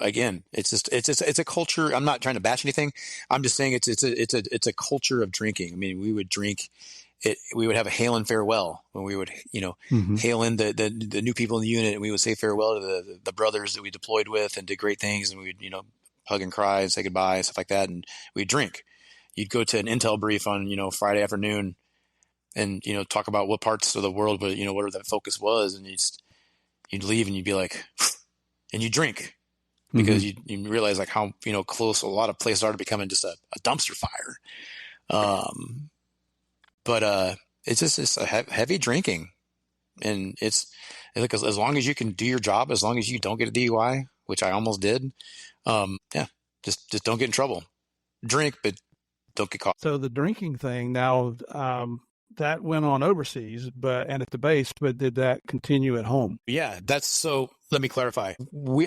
again, it's a culture. I'm not trying to bash anything. I'm just saying it's a culture of drinking. I mean, we would drink it. We would have a hail and farewell when we would, hail in the new people in the unit, and we would say farewell to the brothers that we deployed with and did great things. And we would, hug and cry and say goodbye and stuff like that. And we'd drink. You'd go to an intel brief on, Friday afternoon and, talk about what parts of the world, but, whatever that focus was. And you'd leave and you'd be like, and you drink because you realize like how, close a lot of places are to becoming just a dumpster fire. But it's a heavy drinking, and it's like as long as you can do your job, as long as you don't get a DUI, which I almost did. Just don't get in trouble. Drink, but don't get caught. So the drinking thing now, that went on overseas, and at the base, but did that continue at home? Yeah, so let me clarify.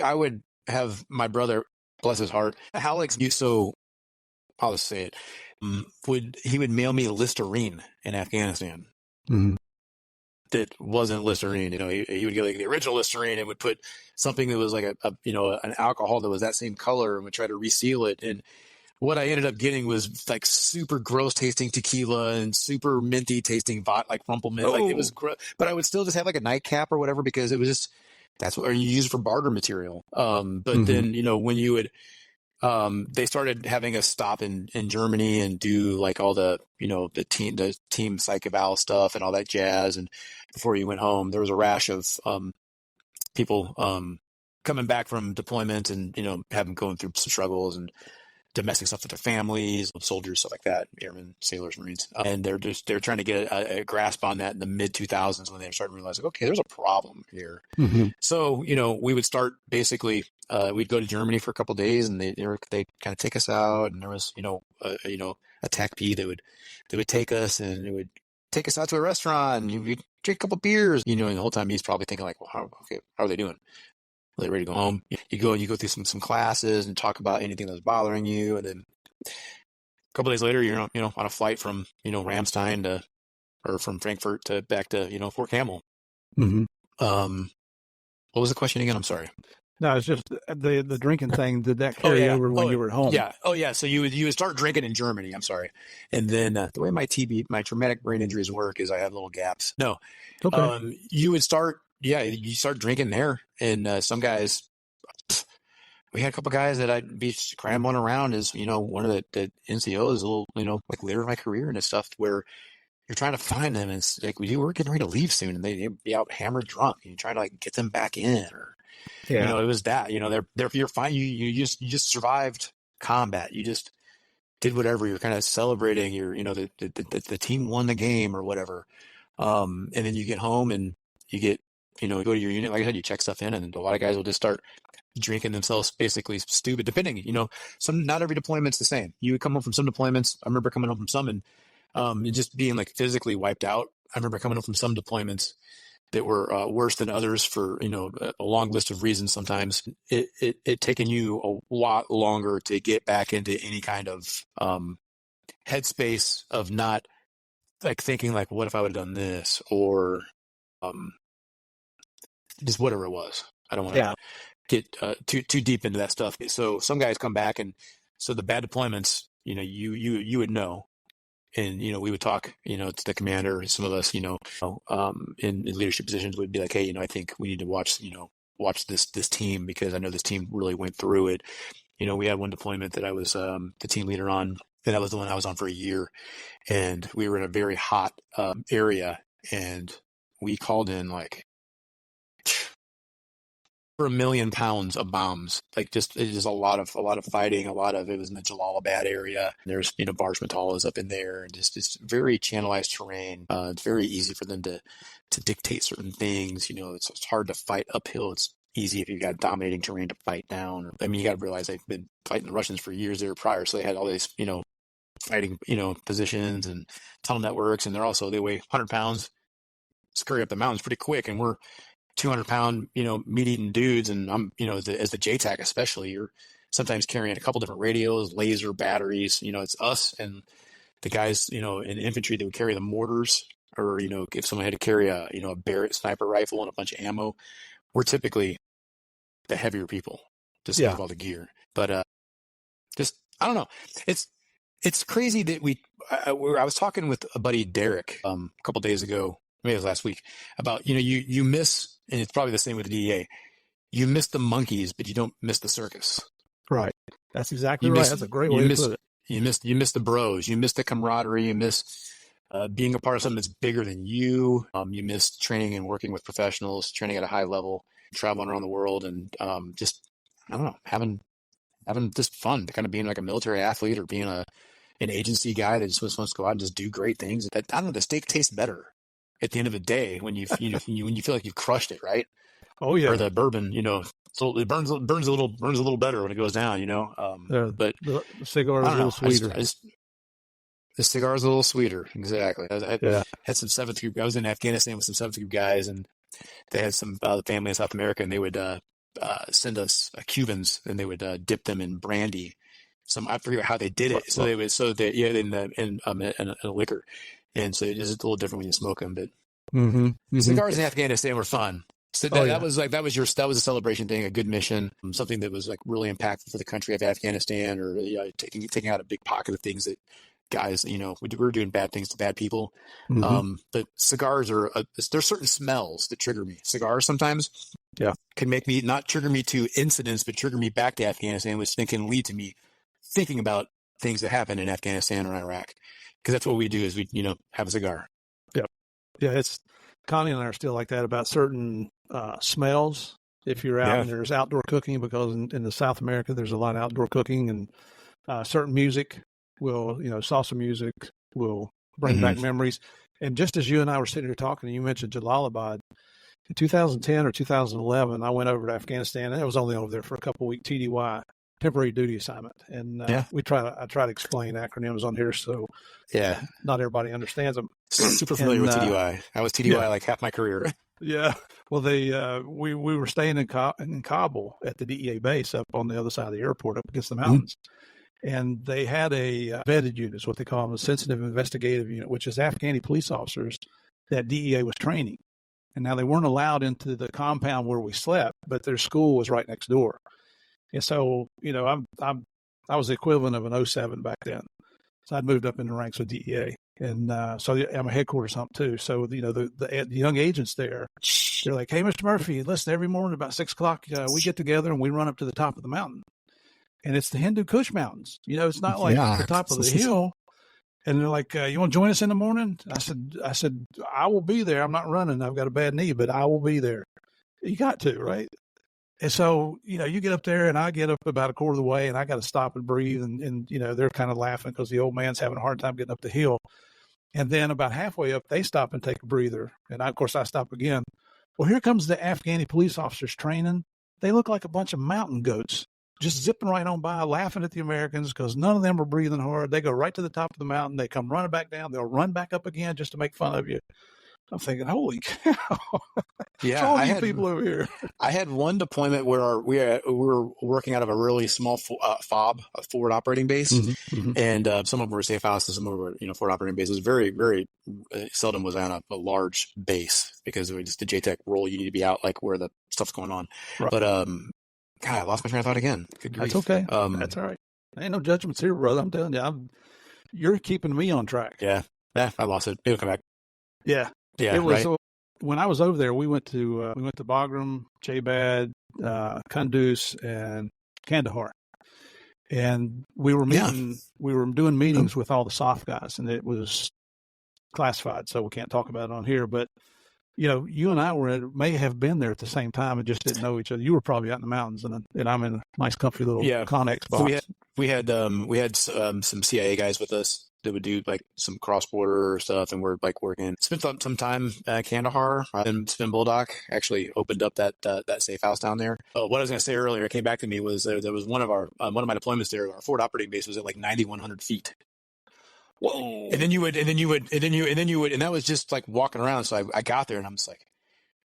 I would have my brother, bless his heart, Alex, I'll just say it. He would mail me Listerine in Afghanistan. Mm-hmm. That wasn't Listerine. He would get like the original Listerine and would put something that was like an alcohol that was that same color and would try to reseal it. And what I ended up getting was like super gross tasting tequila and super minty tasting like Rumplemint. Like it was gross, but I would still just have like a nightcap or whatever because it was just, that's what you use for barter material. But then, when you would, they started having us stop in Germany and do like all the, the team psych eval stuff and all that jazz. And before you went home, there was a rash of, people, coming back from deployment and, having going through some struggles and domestic stuff with their families, soldiers, stuff like that, airmen, sailors, Marines. And they're trying to get a grasp on that in the mid 2000s when they started to realize, like, okay, there's a problem here. Mm-hmm. So, we would start basically, we'd go to Germany for a couple of days and they kind of take us out. And there was, a TAC P that would take us and it would take us out to a restaurant and we'd drink a couple of beers, and the whole time he's probably thinking like, well, how are they doing? Are they ready to go home? You go through some classes and talk about anything that was bothering you. And then a couple of days later, you're, on a flight from, Ramstein or from Frankfurt back to, Fort Campbell. Mm-hmm. What was the question again? I'm sorry. No, it's just the drinking thing. Did that carry over when you were at home? Yeah. Oh, yeah. So you would start drinking in Germany. I'm sorry. And then the way my traumatic brain injuries work is I have little gaps. No. Okay. You would start. Yeah, you start drinking there, and some guys. We had a couple guys that I'd be scrambling around as one of the NCOs, a little like later in my career and stuff where you're trying to find them, and it's like we were getting ready to leave soon, and they'd be out hammered drunk, and you try to like get them back in, or it was that you're fine. You just survived combat. You just did whatever. You're kind of celebrating your the team won the game or whatever, and then you get home and you get. Go to your unit, like I said, you check stuff in, and a lot of guys will just start drinking themselves basically stupid, depending, not every deployment's the same. You would come home from some deployments. I remember coming home from some and just being like physically wiped out. I remember coming home from some deployments that were worse than others for, a long list of reasons. Sometimes it taken you a lot longer to get back into any kind of headspace of not like thinking like, what if I would have done this or just whatever it was. I don't want to get too deep into that stuff. So some guys come back, and so the bad deployments, you would know, and we would talk, to the commander. Some of us, in leadership positions would be like, hey, I think we need to watch this team because I know this team really went through it. We had one deployment that I was the team leader on, and that was the one I was on for a year, and we were in a very hot area, and we called in like. For 1 million pounds of bombs, like just it is a lot of fighting. It was in the Jalalabad area. There's Barsh Matalas up in there, and just it's very channelized terrain. It's very easy for them to dictate certain things. It's hard to fight uphill. It's easy if you've got dominating terrain to fight down. I mean, you got to realize they've been fighting the Russians for years there prior, so they had all these fighting positions and tunnel networks, and they weigh 100 pounds, scurry up the mountains pretty quick, and we're 200-pound, meat-eating dudes. And I'm, as the JTAC especially, you're sometimes carrying a couple different radios, laser batteries. It's us and the guys, in infantry that would carry the mortars, or, if someone had to carry a Barrett sniper rifle and a bunch of ammo, we're typically the heavier people. just think of all the gear. But just I don't know. It's crazy that I was talking with a buddy Derek a couple days ago, maybe it was last week, about you miss, and it's probably the same with the DEA. You miss the monkeys, but you don't miss the circus. Right. That's exactly right. That's a great way to put it. You miss the bros. You miss the camaraderie. You miss being a part of something that's bigger than you. You miss training and working with professionals, training at a high level, traveling around the world, and just I don't know, having just fun, kind of being like a military athlete or being an agency guy that just wants to go out and just do great things. I don't know, the steak tastes better at the end of the day when you when you feel like you've crushed it, right? Oh yeah. Or the bourbon, so it burns a little better when it goes down, but the cigar is a little sweeter. The cigar is a little sweeter. Exactly. I had some seventh group. I was in Afghanistan with some seventh group guys, and they had some family in South America, and they would send us Cubans, and they would dip them in brandy. I forget how they did it. So they would, in a liquor, and so it's just a little different when you smoke them. But cigars in Afghanistan were fun. So that was a celebration thing, a good mission, something that was like really impactful for the country of Afghanistan, or taking out a big pocket of things that guys, we were doing bad things to bad people. But cigars there's certain smells that trigger me. Cigars sometimes can make me not trigger me to incidents, but trigger me back to Afghanistan, which then can lead to me thinking about things that happened in Afghanistan or Iraq. Because that's what we do is we, have a cigar. Yeah. It's Connie and I are still like that about certain smells. If you're out and there's outdoor cooking, because in the South America, there's a lot of outdoor cooking, and certain music will, salsa music will bring back memories. And just as you and I were sitting here talking, and you mentioned Jalalabad, in 2010 or 2011, I went over to Afghanistan, and I was only over there for a couple of weeks, TDY, temporary duty assignment. And I try to explain acronyms on here, so not everybody understands them. Super familiar with TDY. I was TDY like half my career. Yeah. Well, we were staying in Kabul at the DEA base up on the other side of the airport, up against the mountains. And they had a vetted unit, is what they call them, a sensitive investigative unit, which is Afghani police officers that DEA was training. And now they weren't allowed into the compound where we slept, but their school was right next door. And so, I was the equivalent of an 07 back then. So I'd moved up in the ranks with DEA. And so I'm a headquarters hump too. So, the young agents there, they're like, hey, Mr. Murphy, listen, every morning about 6 o'clock, we get together and we run up to the top of the mountain. And it's the Hindu Kush Mountains. It's not like the top of the hill. And they're like, you want to join us in the morning? I said, I will be there. I'm not running. I've got a bad knee, but I will be there. You got to, right? And so, you get up there, and I get up about a quarter of the way, and I got to stop and breathe. And they're kind of laughing because the old man's having a hard time getting up the hill. And then about halfway up, they stop and take a breather. And of course, I stop again. Well, here comes the Afghani police officers training. They look like a bunch of mountain goats, just zipping right on by, laughing at the Americans because none of them are breathing hard. They go right to the top of the mountain. They come running back down. They'll run back up again just to make fun of you. I'm thinking, holy cow. Yeah. All these people over here. I had one deployment where we were working out of a really small FOB, a forward operating base. And some of them were safe houses, some of them were, forward operating bases. Very, very seldom was on a large base because it was just the JTAC role. You need to be out like where the stuff's going on. Right. But, God, I lost my train of thought again. Good grief. That's okay. That's all right. Ain't no judgments here, brother. I'm telling you, you're keeping me on track. Yeah. I lost it. It'll come back. Yeah. Yeah. It was, when I was over there, we went to Bagram, Jabad, Kunduz, and Kandahar. And we were doing meetings with all the SOF guys, and it was classified, so we can't talk about it on here. But you and I may have been there at the same time and just didn't know each other. You were probably out in the mountains, and I'm in a nice, comfy little Connex box. So we had some CIA guys with us that would do like some cross-border stuff, and we're like working. Spent some time at Kandahar, and Spin Bulldog actually opened up that safe house down there. What I was going to say earlier, it came back to me was there was one of my deployments there. Our forward operating base was at like 9,100 feet. Whoa! And that was just like walking around. So I got there and I'm just like,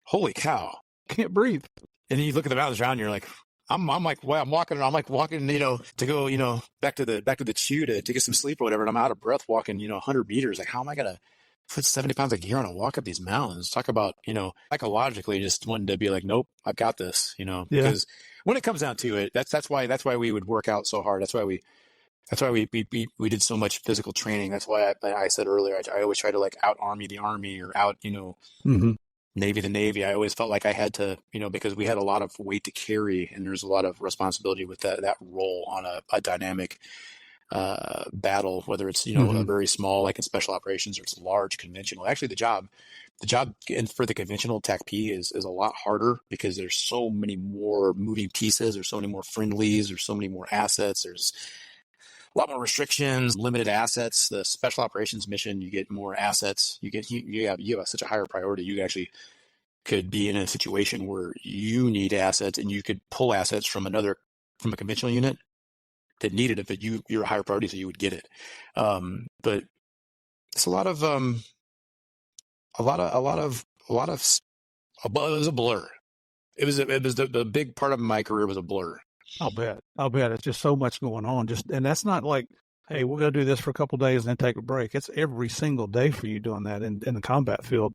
holy cow, can't breathe. And then you look at the mountains around you, you're like, I'm walking, to go, back to the chew to get some sleep or whatever. And I'm out of breath walking, 100 meters. Like, how am I going to put 70 pounds of gear on and walk up these mountains? Talk about, psychologically just wanting to be like, nope, I've got this, because when it comes down to it, that's why we would work out so hard. That's why we did so much physical training. That's why I said earlier, I always try to like out Army the Army or out, Navy the Navy. I always felt like I had to, because we had a lot of weight to carry and there's a lot of responsibility with that role on a dynamic battle, whether it's, a very small, like in special operations, or it's large conventional. Actually, the job for the conventional TACP is a lot harder because there's so many more moving pieces. There's so many more friendlies. There's so many more assets. There's a lot more restrictions, limited assets. The special operations mission, you get more assets. You have such a higher priority. You actually could be in a situation where you need assets and you could pull assets from a conventional unit that needed it, but you're a higher priority, so you would get it. But it's it was a blur. It was the big part of my career was a blur. I'll bet. It's just so much going on. And that's not like, hey, we're going to do this for a couple of days and then take a break. It's every single day for you doing that in the combat field.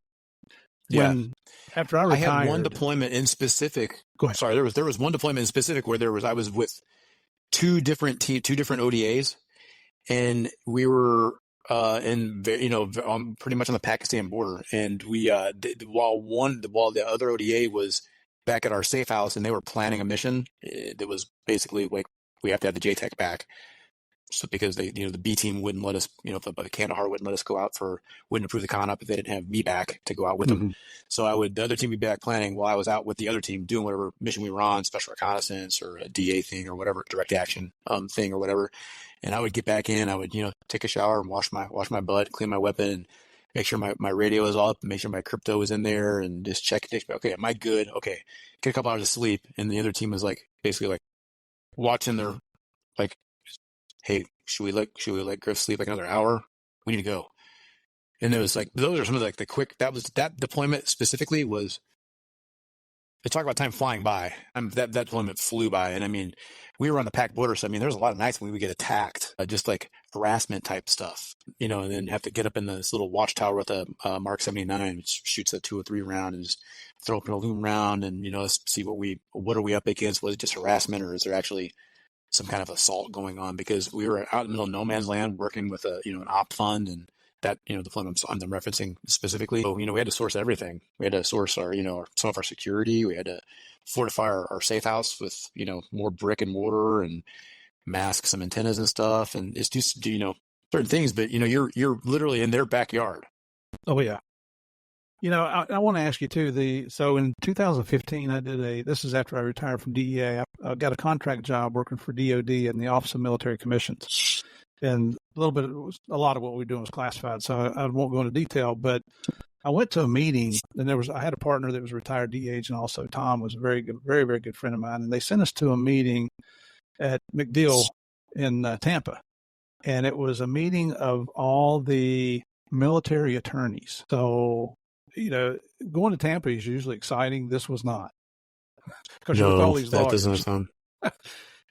After I retired, I had one deployment in specific. Go ahead. Sorry, there was one deployment in specific where I was with two different ODAs, and we were pretty much on the Pakistan border, and we while the other ODA was back at our safe house, and they were planning a mission that was basically like we have to have the JTAC back. So because they, the B team wouldn't let us, the Kandahar wouldn't let us wouldn't approve the CONOP if they didn't have me back to go out with them. So the other team would be back planning while I was out with the other team doing whatever mission we were on, special reconnaissance or a DA thing or whatever, direct action thing or whatever. And I would get back in, I would, take a shower and wash my butt, clean my weapon, and make sure my radio is up, make sure my crypto was in there, and just check. Okay, am I good? Okay, get a couple hours of sleep. And the other team was like basically like watching their like, hey, should we let Griff sleep like another hour? We need to go. And it was like, those are some of that deployment specifically was, they talk about time flying by. That deployment flew by. And I mean, we were on the PAC border. So I mean, there's a lot of nights when we would get attacked, just like harassment type stuff, and then have to get up in this little watchtower with a Mark 79, which shoots a 203 round, and just throw up an aluminum round and, let's see what are we up against? Was it just harassment, or is there actually some kind of assault going on? Because we were out in the middle of no man's land working with an op fund, and that, deployment I'm referencing specifically. So, we had to source everything. We had to source our, some of our security. We had to fortify our safe house with, more brick and mortar and mask some antennas and stuff. And it's just, certain things, but, you're literally in their backyard. Oh, yeah. I want to ask you too, so in 2015, this is after I retired from DEA, I got a contract job working for DOD in the Office of Military Commissions. And a lot of what we were doing was classified, so I won't go into detail, but I went to a meeting, and I had a partner that was a retired DEA agent also. Tom was a very good, very, very good friend of mine. And they sent us to a meeting at MacDill in Tampa. And it was a meeting of all the military attorneys. So, going to Tampa is usually exciting. This was not. Because you're with all these lawyers. Doesn't sound.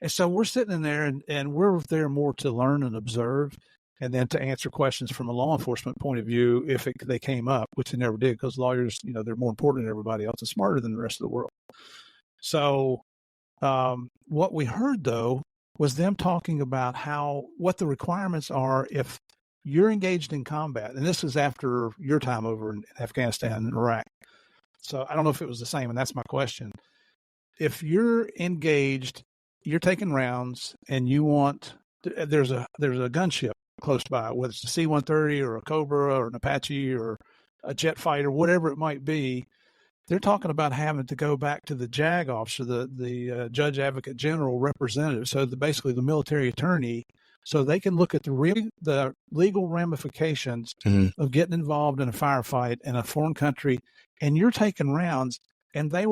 And so we're sitting in there, and we're there more to learn and observe, and then to answer questions from a law enforcement point of view if they came up, which they never did, because lawyers, they're more important than everybody else and smarter than the rest of the world. So what we heard, though, was them talking about what the requirements are if you're engaged in combat. And this is after your time over in Afghanistan and Iraq. So I don't know if it was the same, and that's my question. If you're engaged, you're taking rounds, and there's a gunship close by, whether it's a C-130 or a Cobra or an Apache or a jet fighter, whatever it might be. They're talking about having to go back to the JAG officer, the Judge Advocate General representative, so basically the military attorney, so they can look at the legal ramifications of getting involved in a firefight in a foreign country, and you're taking rounds. And they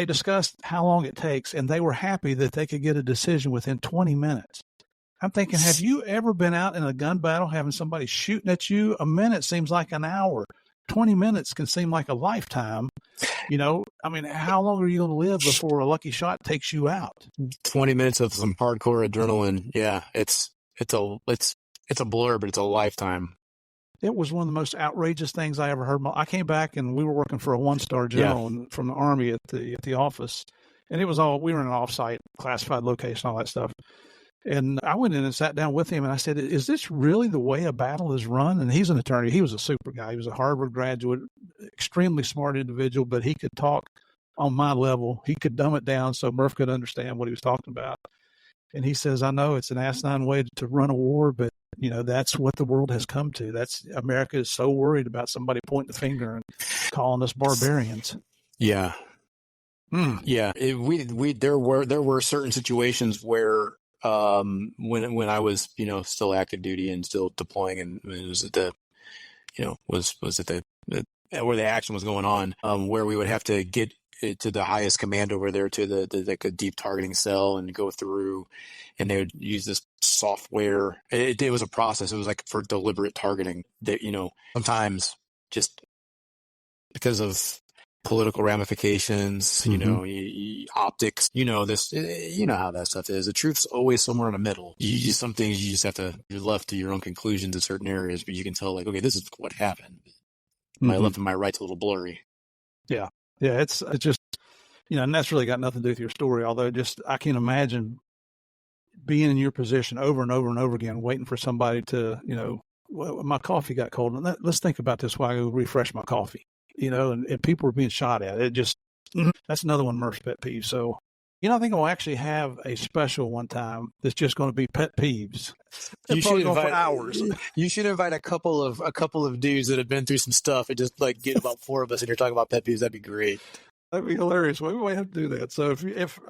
discussed how long it takes, and they were happy that they could get a decision within 20 minutes. I'm thinking, have you ever been out in a gun battle having somebody shooting at you? A minute seems like an hour. 20 minutes can seem like a lifetime. I mean, how long are you going to live before a lucky shot takes you out? 20 minutes of some hardcore adrenaline. Yeah, it's a blur, but it's a lifetime. It was one of the most outrageous things I ever heard. I came back, and we were working for a one-star general from the Army at the office, And we were in an offsite classified location, all that stuff. And I went in and sat down with him and I said, is this really the way a battle is run? And he's an attorney. He was a super guy. He was a Harvard graduate, extremely smart individual, but he could talk on my level. He could dumb it down so Murph could understand what he was talking about. And he says, I know it's an asinine way to run a war, but that's what the world has come to. America is so worried about somebody pointing the finger and calling us barbarians. Yeah. Yeah. There were certain situations where, when I was, still active duty and still deploying, and it was at the, was at the where the action was going on, where we would have to get to the highest command over there to the like a deep targeting cell and go through, and they would use this software. It was a process. It was like for deliberate targeting that, sometimes just because of political ramifications, optics, this, how that stuff is. The truth's always somewhere in the middle. Some things you just have to, you're left to your own conclusions in certain areas, but you can tell like, okay, this is what happened. My left and my right's a little blurry. Yeah. Yeah. It's just, and that's really got nothing to do with your story. Although I can't imagine being in your position over and over and over again, waiting for somebody to, well, my coffee got cold. And let's think about this while I go refresh my coffee. And people were being shot at. It just, that's another one of Murph's pet peeves. So, I think I'll actually have a special one time that's just going to be pet peeves. You should invite for hours. You should invite a couple of dudes that have been through some stuff and just like get about 4 of us and you're talking about pet peeves. That'd be great. That'd be hilarious. We might have to do that. So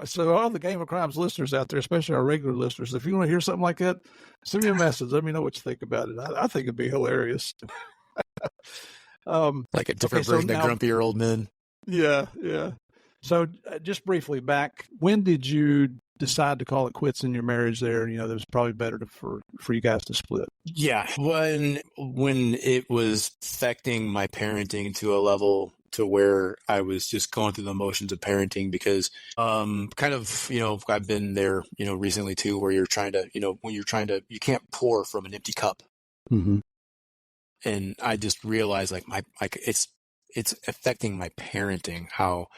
so all the Game of Crimes listeners out there, especially our regular listeners, if you want to hear something like that, send me a message. Let me know what you think about it. I think it'd be hilarious. Like a different version of grumpier old men. Yeah, yeah. So just briefly back, when did you decide to call it quits in your marriage there? That was probably better for you guys to split. Yeah. When it was affecting my parenting to a level to where I was just going through the motions of parenting because, kind of, I've been there, recently too, where you're trying to, you can't pour from an empty cup. Mm-hmm. And I just realized it's affecting my parenting, how,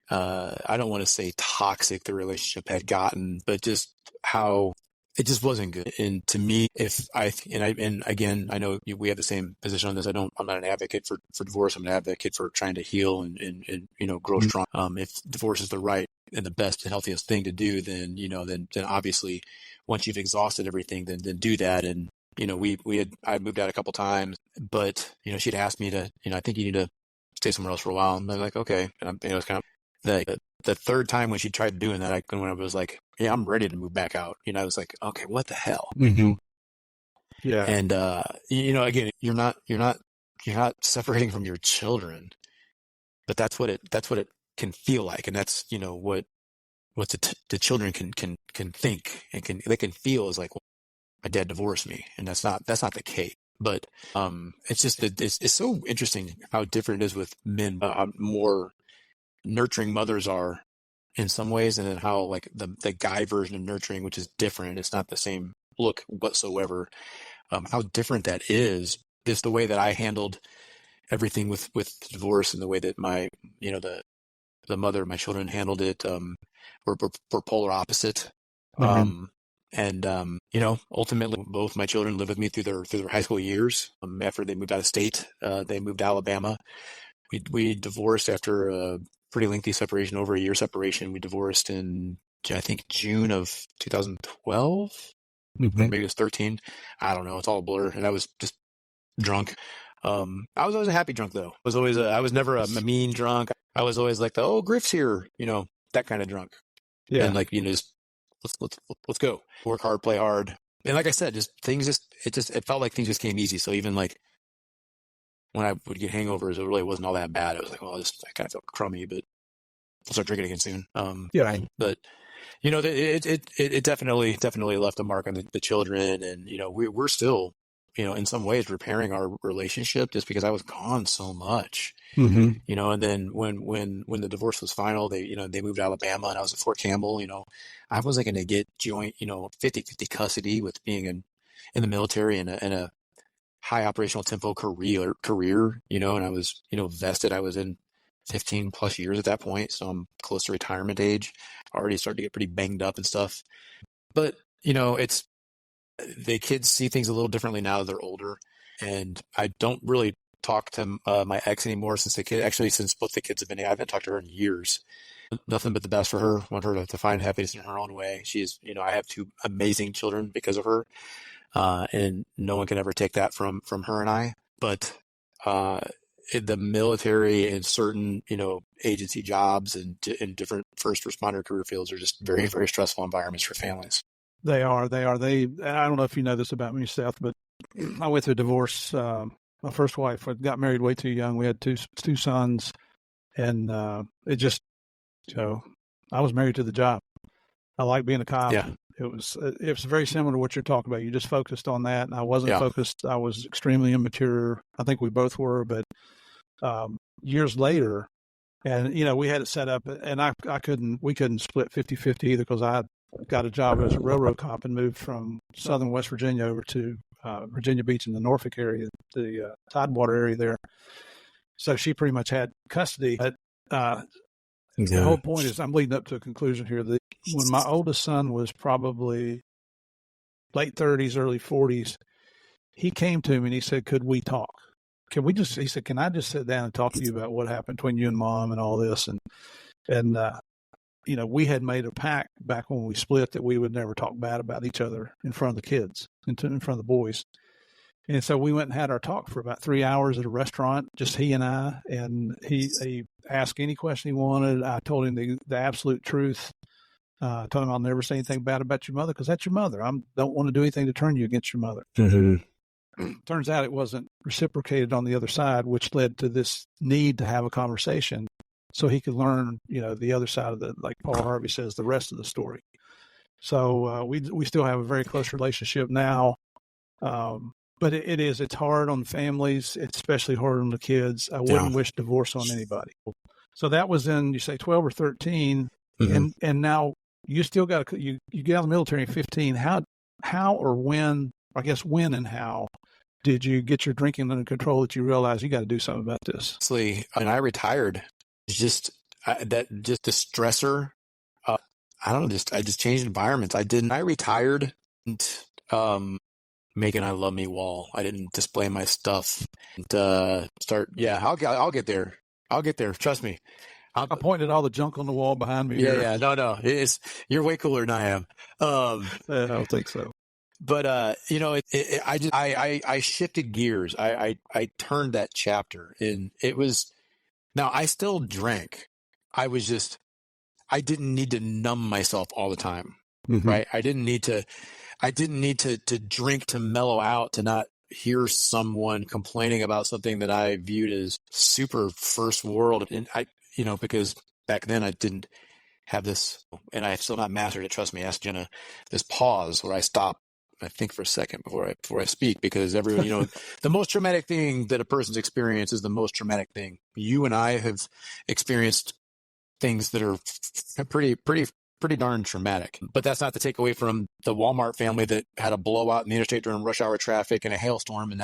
I don't want to say toxic the relationship had gotten, but just how it just wasn't good. And to me, and again, I know we have the same position on this. I'm not an advocate for divorce. I'm an advocate for trying to heal and grow strong. If divorce is the right and the best and healthiest thing to do, then obviously once you've exhausted everything, then do that. And, I moved out a couple times, but, she'd asked me to, I think you need to stay somewhere else for a while. And I'm like, okay. And it was kind of the third time when she tried doing that, when I was like, yeah, I'm ready to move back out. I was like, okay, what the hell? Mm-hmm. Yeah. And, again, you're not separating from your children, but that's what it can feel like. And that's, what the children can think and they can feel is like, well, my dad divorced me. And that's not the case. But, it's just, it's so interesting how different it is with men, how more nurturing mothers are in some ways, and then how like the guy version of nurturing, which is different. It's not the same look whatsoever. How different that is the way that I handled everything with divorce and the way that my, the mother of my children handled it, were polar opposite. Mm-hmm. Ultimately both my children lived with me through their high school years. After they moved out of state, they moved to Alabama. We divorced after a pretty lengthy separation, over a year separation. We divorced in, I think, June of 2012. Mm-hmm. Maybe it was 13. I don't know. It's all a blur. And I was just drunk. I was always a happy drunk though. I was never a mean drunk. I was always like Griff's here, that kind of drunk. Yeah. And just let's go. Work hard, play hard. And like I said, it felt like things just came easy. So even like when I would get hangovers, it really wasn't all that bad. It was like, well, I kind of felt crummy, but I'll start drinking again soon. Yeah. But it definitely left a mark on the children, and we're still, in some ways repairing our relationship just because I was gone so much. Mm-hmm. And then when the divorce was final, they moved to Alabama and I was at Fort Campbell. I wasn't going to get joint 50-50 custody with being in the military and a high operational tempo career, and I was, vested. I was in 15 plus years at that point. So I'm close to retirement age, already starting to get pretty banged up and stuff. But, the kids see things a little differently now that they're older. And I don't really talk to my ex anymore since both the kids have been, I haven't talked to her in years. Nothing but the best for her. Want her to find happiness in her own way. She's, I have two amazing children because of her. And no one can ever take that from her and I. But in the military and certain, agency jobs and in different first responder career fields are just very, very stressful environments for families. They are. I don't know if you know this about me, Seth, but I went through a divorce. My first wife got married way too young. We had two sons, and it just, I was married to the job. I like being a cop. Yeah. It was very similar to what you're talking about. You just focused on that, and I wasn't focused. I was extremely immature. I think we both were, but years later, and we had it set up, and we couldn't split 50-50 either, because I got a job as a railroad cop and moved from southern West Virginia over to Virginia Beach in the Norfolk area, the Tidewater area there. So she pretty much had custody. But the whole point is, I'm leading up to a conclusion here. That when my oldest son was probably late 30s, early 40s, he came to me and he said, "Could we talk? He said, can I just sit down and talk to you about what happened between you and Mom and all this?" And we had made a pact back when we split that we would never talk bad about each other in front of the kids, in front of the boys. And so we went and had our talk for about 3 hours at a restaurant, just he and I. And he asked any question he wanted. I told him the absolute truth. I told him I'll never say anything bad about your mother because that's your mother. I don't want to do anything to turn you against your mother. Mm-hmm. Turns out it wasn't reciprocated on the other side, which led to this need to have a conversation so he could learn, the other side of like Paul Harvey says, the rest of the story. So we still have a very close relationship now. But it's hard on families. It's especially hard on the kids. I wouldn't wish divorce on anybody. So that was in, you say 12 or 13. Mm-hmm. And now you still got you get out of the military at 15. How or when, I guess when and how did you get your drinking under control that you realized you got to do something about this? Honestly, when I retired, the stressor, I just changed environments. I retired and, make an I love me wall. I didn't display my stuff and I'll get there. Trust me. I pointed all the junk on the wall behind me. Yeah. No. You're way cooler than I am. I don't think so. But I shifted gears. I turned that chapter, and it was. Now I still drank. I didn't need to numb myself all the time, mm-hmm. right? I didn't need to drink to mellow out, to not hear someone complaining about something that I viewed as super first world. And because back then I didn't have this, and I have still not mastered it. Trust me, ask Jenna, this pause where I stop, I think for a second before I speak, because everyone, the most traumatic thing that a person's experienced is the most traumatic thing. You and I have experienced things that are pretty darn traumatic, but that's not to take away from the Walmart family that had a blowout in the interstate during rush hour traffic and a hailstorm. And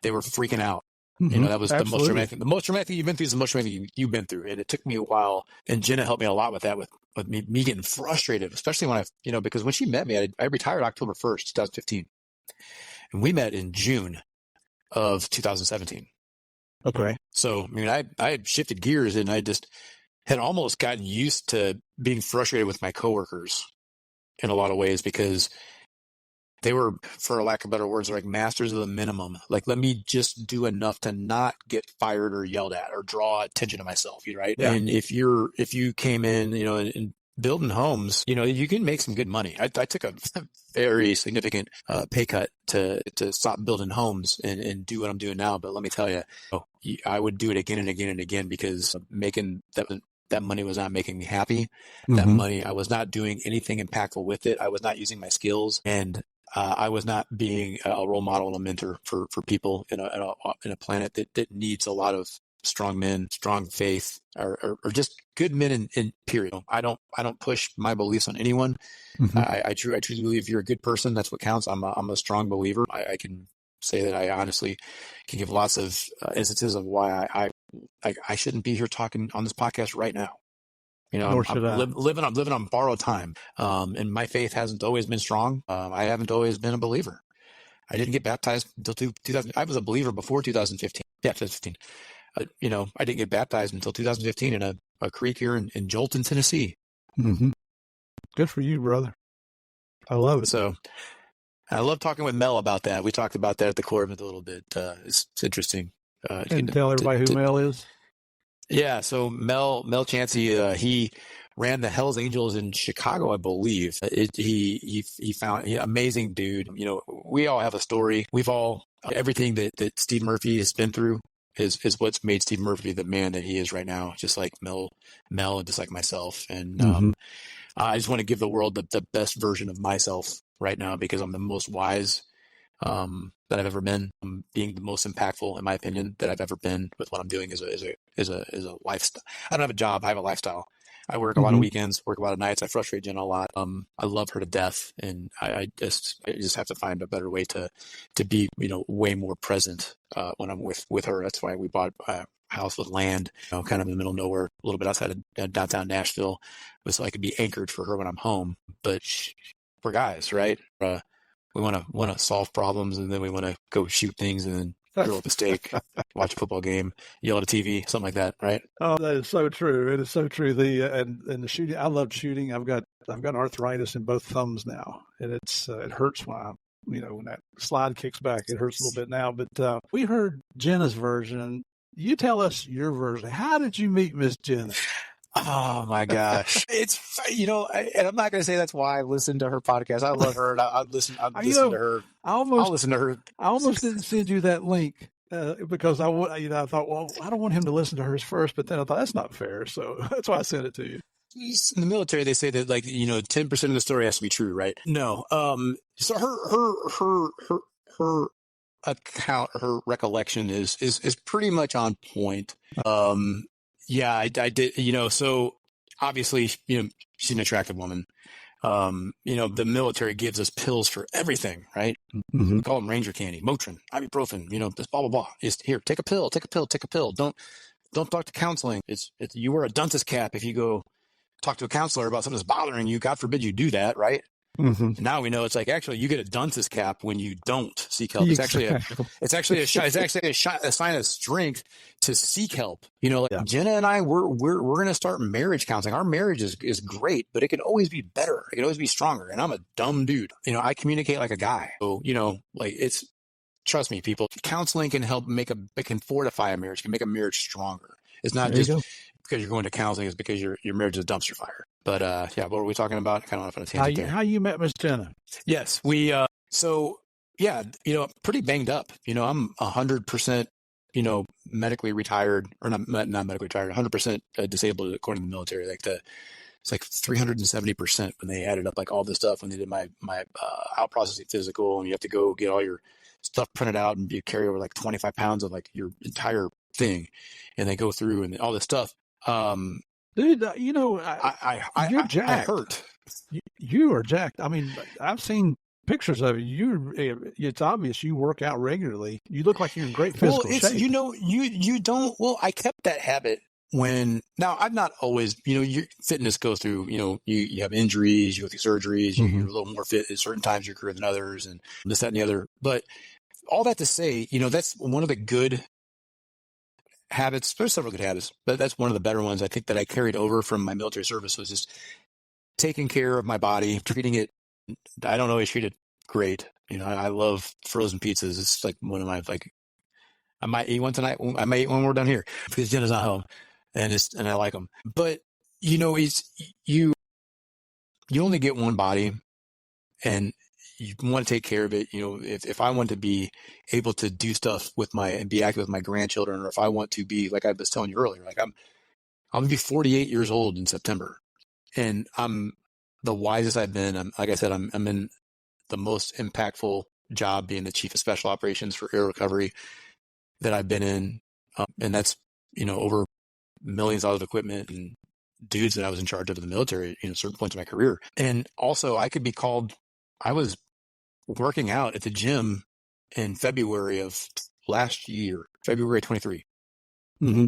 they were freaking out. Mm-hmm. That was Absolutely. The most traumatic thing. The most traumatic thing you've been through is the most traumatic thing you've been through. And it took me a while, and Jenna helped me a lot with that, with me getting frustrated, especially when because when she met me, I retired October 1st, 2015. And we met in June of 2017. Okay. So, I had shifted gears, and I just had almost gotten used to being frustrated with my coworkers in a lot of ways, because they were, for lack of better words, like masters of the minimum. Like, let me just do enough to not get fired or yelled at or draw attention to myself, right? Yeah. And if you came in, and building homes, you can make some good money. I took a very significant pay cut to stop building homes and do what I'm doing now. But let me tell you, I would do it again and again and again, because making that money was not making me happy. Mm-hmm. That money, I was not doing anything impactful with it. I was not using my skills, and I was not being a role model and a mentor for people in a planet that needs a lot of strong men, strong faith, or just good men in period. I don't push my beliefs on anyone. Mm-hmm. I truly believe if you're a good person, that's what counts. I'm a strong believer. I can say that I honestly can give lots of instances of why I I shouldn't be here talking on this podcast right now. You know, Nor should I. living on borrowed time. And my faith hasn't always been strong. I haven't always been a believer. I didn't get baptized until 2000. I was a believer before 2015. Yeah, 2015. You know, I didn't get baptized until 2015 in a creek here in Jolton, Tennessee. Mm-hmm. Good for you, brother. I love it. So I love talking with Mel about that. We talked about that at the core of it a little bit. It's interesting. And tell everybody who Mel is. Yeah, so Mel Chansey, he ran the Hells Angels in Chicago, I believe. He found amazing dude. You know, we all have a story. We've all everything that Steve Murphy has been through is what's made Steve Murphy the man that he is right now. Just like Mel, and just like myself. And I just want to give the world the best version of myself right now because I'm the most wise that I've ever been. I'm being the most impactful, in my opinion, that I've ever been with what I'm doing as a lifestyle. I don't have a job. I have a lifestyle. I work a lot of weekends, work a lot of nights. I frustrate Jen a lot. I love her to death, and I just have to find a better way to be, you know, way more present when I'm with her. That's why we bought a house with land, you know, kind of in the middle of nowhere, a little bit outside of downtown Nashville, so I could be anchored for her when I'm home. But we're guys, right? We want to solve problems, and then we want to go shoot things, and then grill up a steak, watch a football game, yell at a TV, something like that, right? Oh, that is so true. It is so true. And the shooting, I love shooting. I've got arthritis in both thumbs now, and it hurts when that slide kicks back. It hurts a little bit now. But we heard Jenna's version. You tell us your version. How did you meet Miss Jenna? Oh my gosh. It's, you know, and I'm not going to say that's why I listen to her podcast. I love her. And I'll listen to her. I'll listen to her. I almost didn't send you that link because I thought, well, I don't want him to listen to hers first, but then I thought that's not fair. So that's why I sent it to you. In the military, they say that, like, you know, 10% of the story has to be true, right? No. So her account, her recollection is pretty much on point. Yeah, I did, you know, so obviously, you know, she's an attractive woman. You know, the military gives us pills for everything, right? Mm-hmm. We call them Ranger candy, Motrin, ibuprofen, you know, this blah, blah, blah. It's here, take a pill. Don't talk to counseling. It's you wear a dunce's cap if you go talk to a counselor about something that's bothering you. God forbid you do that, right? Mm-hmm. And now we know it's like, actually, you get a dunce's cap when you don't seek help. It's actually a sign of strength to seek help. You know, like Jenna and I, we're going to start marriage counseling. Our marriage is great, but it can always be better. It can always be stronger. And I'm a dumb dude. You know, I communicate like a guy. So, you know, like trust me, people, counseling can help it can fortify a marriage, can make a marriage stronger. It's not just because you're going to counseling, it's because your marriage is a dumpster fire. But yeah, what were we talking about? Kind of off on a tangent there. How you met Miss Jenna? Yes, we. So yeah, you know, pretty banged up. You know, I'm 100%, you know, medically retired, or not medically retired, 100% disabled according to the military. It's like 370% when they added up like all this stuff when they did my out processing physical, and you have to go get all your stuff printed out and you carry over like 25 pounds of like your entire thing, and they go through and all this stuff. Dude, you know, you're jacked. I hurt. You are jacked. I mean, I've seen pictures of you. It's obvious you work out regularly. You look like you're in great physical shape. You know, you don't. Well, I kept that habit now I'm not always, you know, your fitness goes through, you know, you have injuries, you go through surgeries, you're a little more fit at certain times of your career than others, and this, that, and the other. But all that to say, you know, that's one of the good habits. There's several good habits, but that's one of the better ones I think that I carried over from my military service, was just taking care of my body, treating it. I don't always treat it great. You know, I love frozen pizzas. It's like one of my, like, I might eat one tonight. I might eat one more down here because Jenna's not home, and I like them. But you know, you only get one body, and you want to take care of it. You know, if I want to be able to do stuff and be active with my grandchildren, or if I want to be, like I was telling you earlier, like I'm gonna be 48 years old in September, and I'm the wisest I've been. Like I said, I'm in the most impactful job, being the chief of special operations for air recovery that I've been in, and that's, you know, over millions of dollars of equipment and dudes that I was in charge of in the military, you know, certain points in my career. And also, I was working out at the gym in February of last year, February 23. Mm-hmm.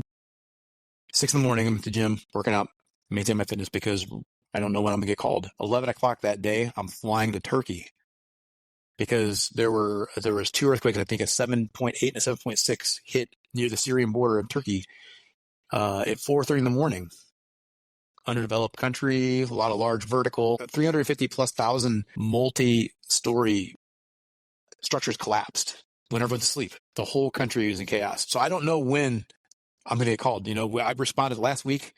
6 in the morning, I'm at the gym, working out, maintaining my fitness because I don't know when I'm going to get called. 11 o'clock that day, I'm flying to Turkey because there was two earthquakes. I think a 7.8 and a 7.6 hit near the Syrian border of Turkey at 4:30 in the morning. Underdeveloped country, a lot of large vertical, 350 plus thousand multi-story structures collapsed when everyone's asleep. The whole country is in chaos. So I don't know when I'm going to get called. I responded last week.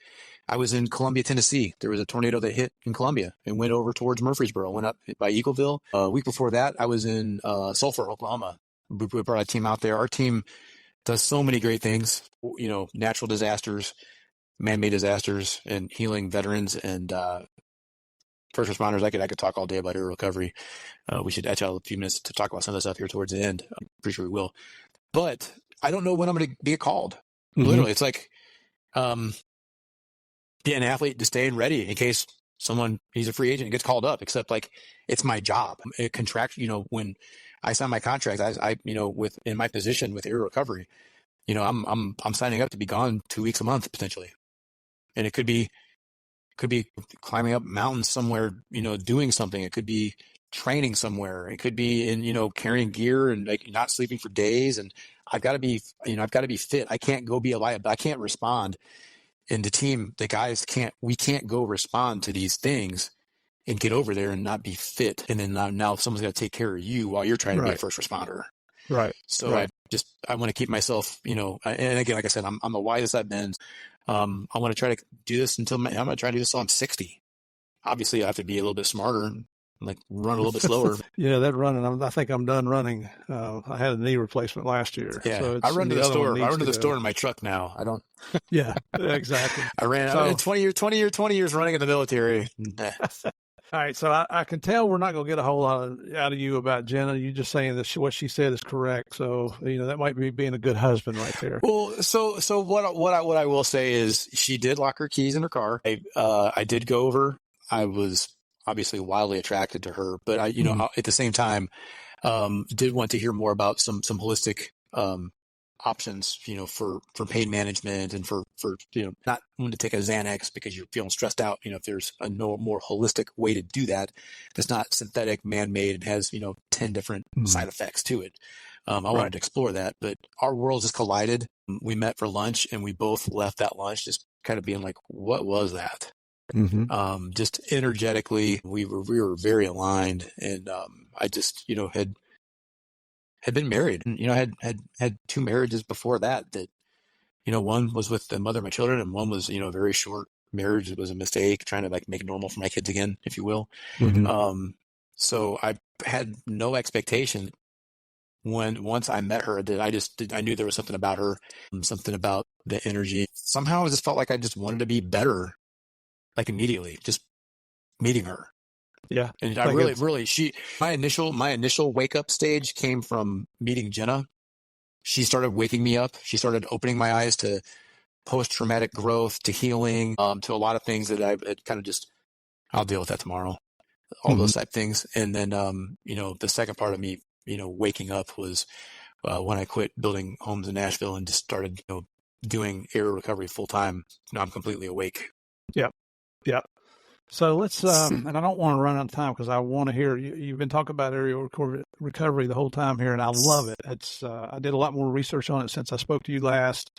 I was in Columbia, Tennessee. There was a tornado that hit in Columbia and went over towards Murfreesboro, went up by Eagleville. A week before that, I was in Sulphur, Oklahoma. We brought a team out there. Our team does so many great things, natural disasters, man-made disasters, and healing veterans and first responders. I could talk all day about air recovery. We should etch out a few minutes to talk about some of the stuff here towards the end. I'm pretty sure we will. But I don't know when I'm going to get called. Mm-hmm. Literally, it's like be an athlete, just staying ready in case he's a free agent and gets called up, except like it's my job. When I sign my contract, I in my position with air recovery, I'm signing up to be gone 2 weeks a month potentially. And it could be climbing up mountains somewhere, doing something. It could be training somewhere. It could be in, carrying gear and like not sleeping for days. And I've got to be fit. I can't go be a liability. I can't respond. And the team, the guys we can't go respond to these things and get over there and not be fit. And then now someone's got to take care of you while you're trying to be a first responder. Right. So right. I want to keep myself, and again, like I said, I'm the widest I've been. I want to try to do this I'm going to try to do this until I'm 60. Obviously I have to be a little bit smarter and like run a little bit slower. Yeah, that running, I think I'm done running. I had a knee replacement last year. Yeah. So I run to the store. I run to the store in my truck now. I don't. Yeah, exactly. I ran 20 years running in the military. All right, so I can tell we're not going to get a whole lot out of you about Jenna. You're just saying that what she said is correct. So that might be being a good husband right there. Well, so what I will say is she did lock her keys in her car. I did go over. I was obviously wildly attracted to her, but I at the same time did want to hear more about some holistic options, for pain management and for not wanting to take a Xanax because you're feeling stressed out. If there's a more holistic way to do that, that's not synthetic, man-made, and has 10 different side effects to it. I wanted to explore that, but our worlds just collided. We met for lunch, and we both left that lunch just kind of being like, "What was that?" Mm-hmm. Just energetically, we were very aligned, and I just had been married, and had two marriages before that. One was with the mother of my children, and one was a very short marriage. It was a mistake, trying to like make it normal for my kids again, if you will. Mm-hmm. So I had no expectation once I met her that I knew there was something about her, something about the energy. Somehow I just felt like I just wanted to be better, like immediately, just meeting her. Yeah. And I really, my initial wake up stage came from meeting Jenna. She started waking me up. She started opening my eyes to post-traumatic growth, to healing, to a lot of things that I had kind of just, I'll deal with that tomorrow, all those type things. And then, the second part of me, waking up was when I quit building homes in Nashville and just started, doing air recovery full time. Now I'm completely awake. Yeah. Yeah. So let's, and I don't want to run out of time because I want to hear, you've been talking about aerial recovery the whole time here, and I love it. It's, I did a lot more research on it since I spoke to you last.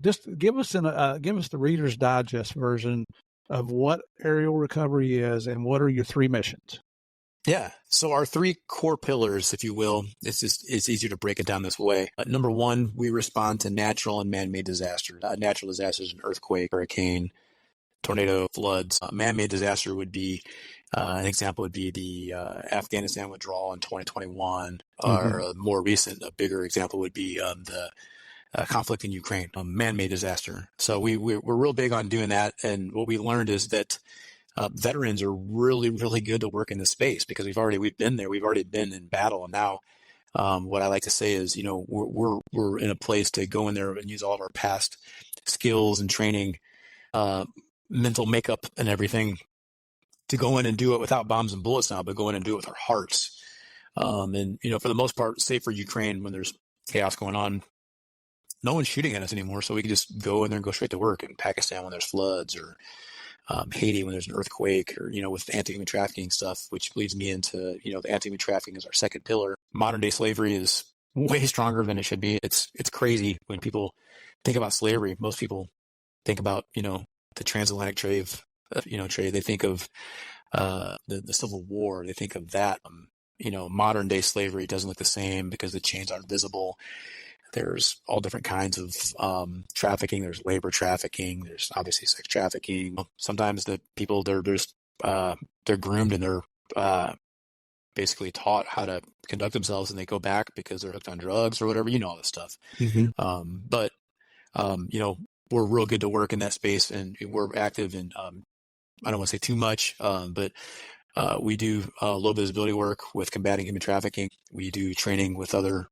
Just give us the Reader's Digest version of what aerial recovery is and what are your three missions. Yeah. So our three core pillars, if you will, it's easier to break it down this way. Number one, we respond to natural and man-made disasters. Natural disasters, an earthquake, hurricane, tornado, floods. Man-made disaster would be, an example would be the Afghanistan withdrawal in 2021, or a more recent, a bigger example would be the conflict in Ukraine, a man-made disaster. So we're real big on doing that. And what we learned is that veterans are really, really good to work in this space because we've been there. We've already been in battle. And now what I like to say is, we're in a place to go in there and use all of our past skills and training, mental makeup and everything to go in and do it without bombs and bullets now, but go in and do it with our hearts. And, for the most part, save for Ukraine when there's chaos going on, no one's shooting at us anymore. So we can just go in there and go straight to work in Pakistan when there's floods, or Haiti when there's an earthquake, or, with anti-human trafficking stuff, which leads me into, the anti-human trafficking is our second pillar. Modern day slavery is way stronger than it should be. It's crazy when people think about slavery. Most people think about, the transatlantic trade, trade. They think of the Civil War. They think of that. Modern day slavery doesn't look the same because the chains aren't visible. There's all different kinds of trafficking. There's labor trafficking. There's obviously sex trafficking. Sometimes the people, they're groomed and they're basically taught how to conduct themselves, and they go back because they're hooked on drugs or whatever. All this stuff. Mm-hmm. But we're real good to work in that space, and we're active in. I don't want to say too much, but we do low visibility work with combating human trafficking. We do training with other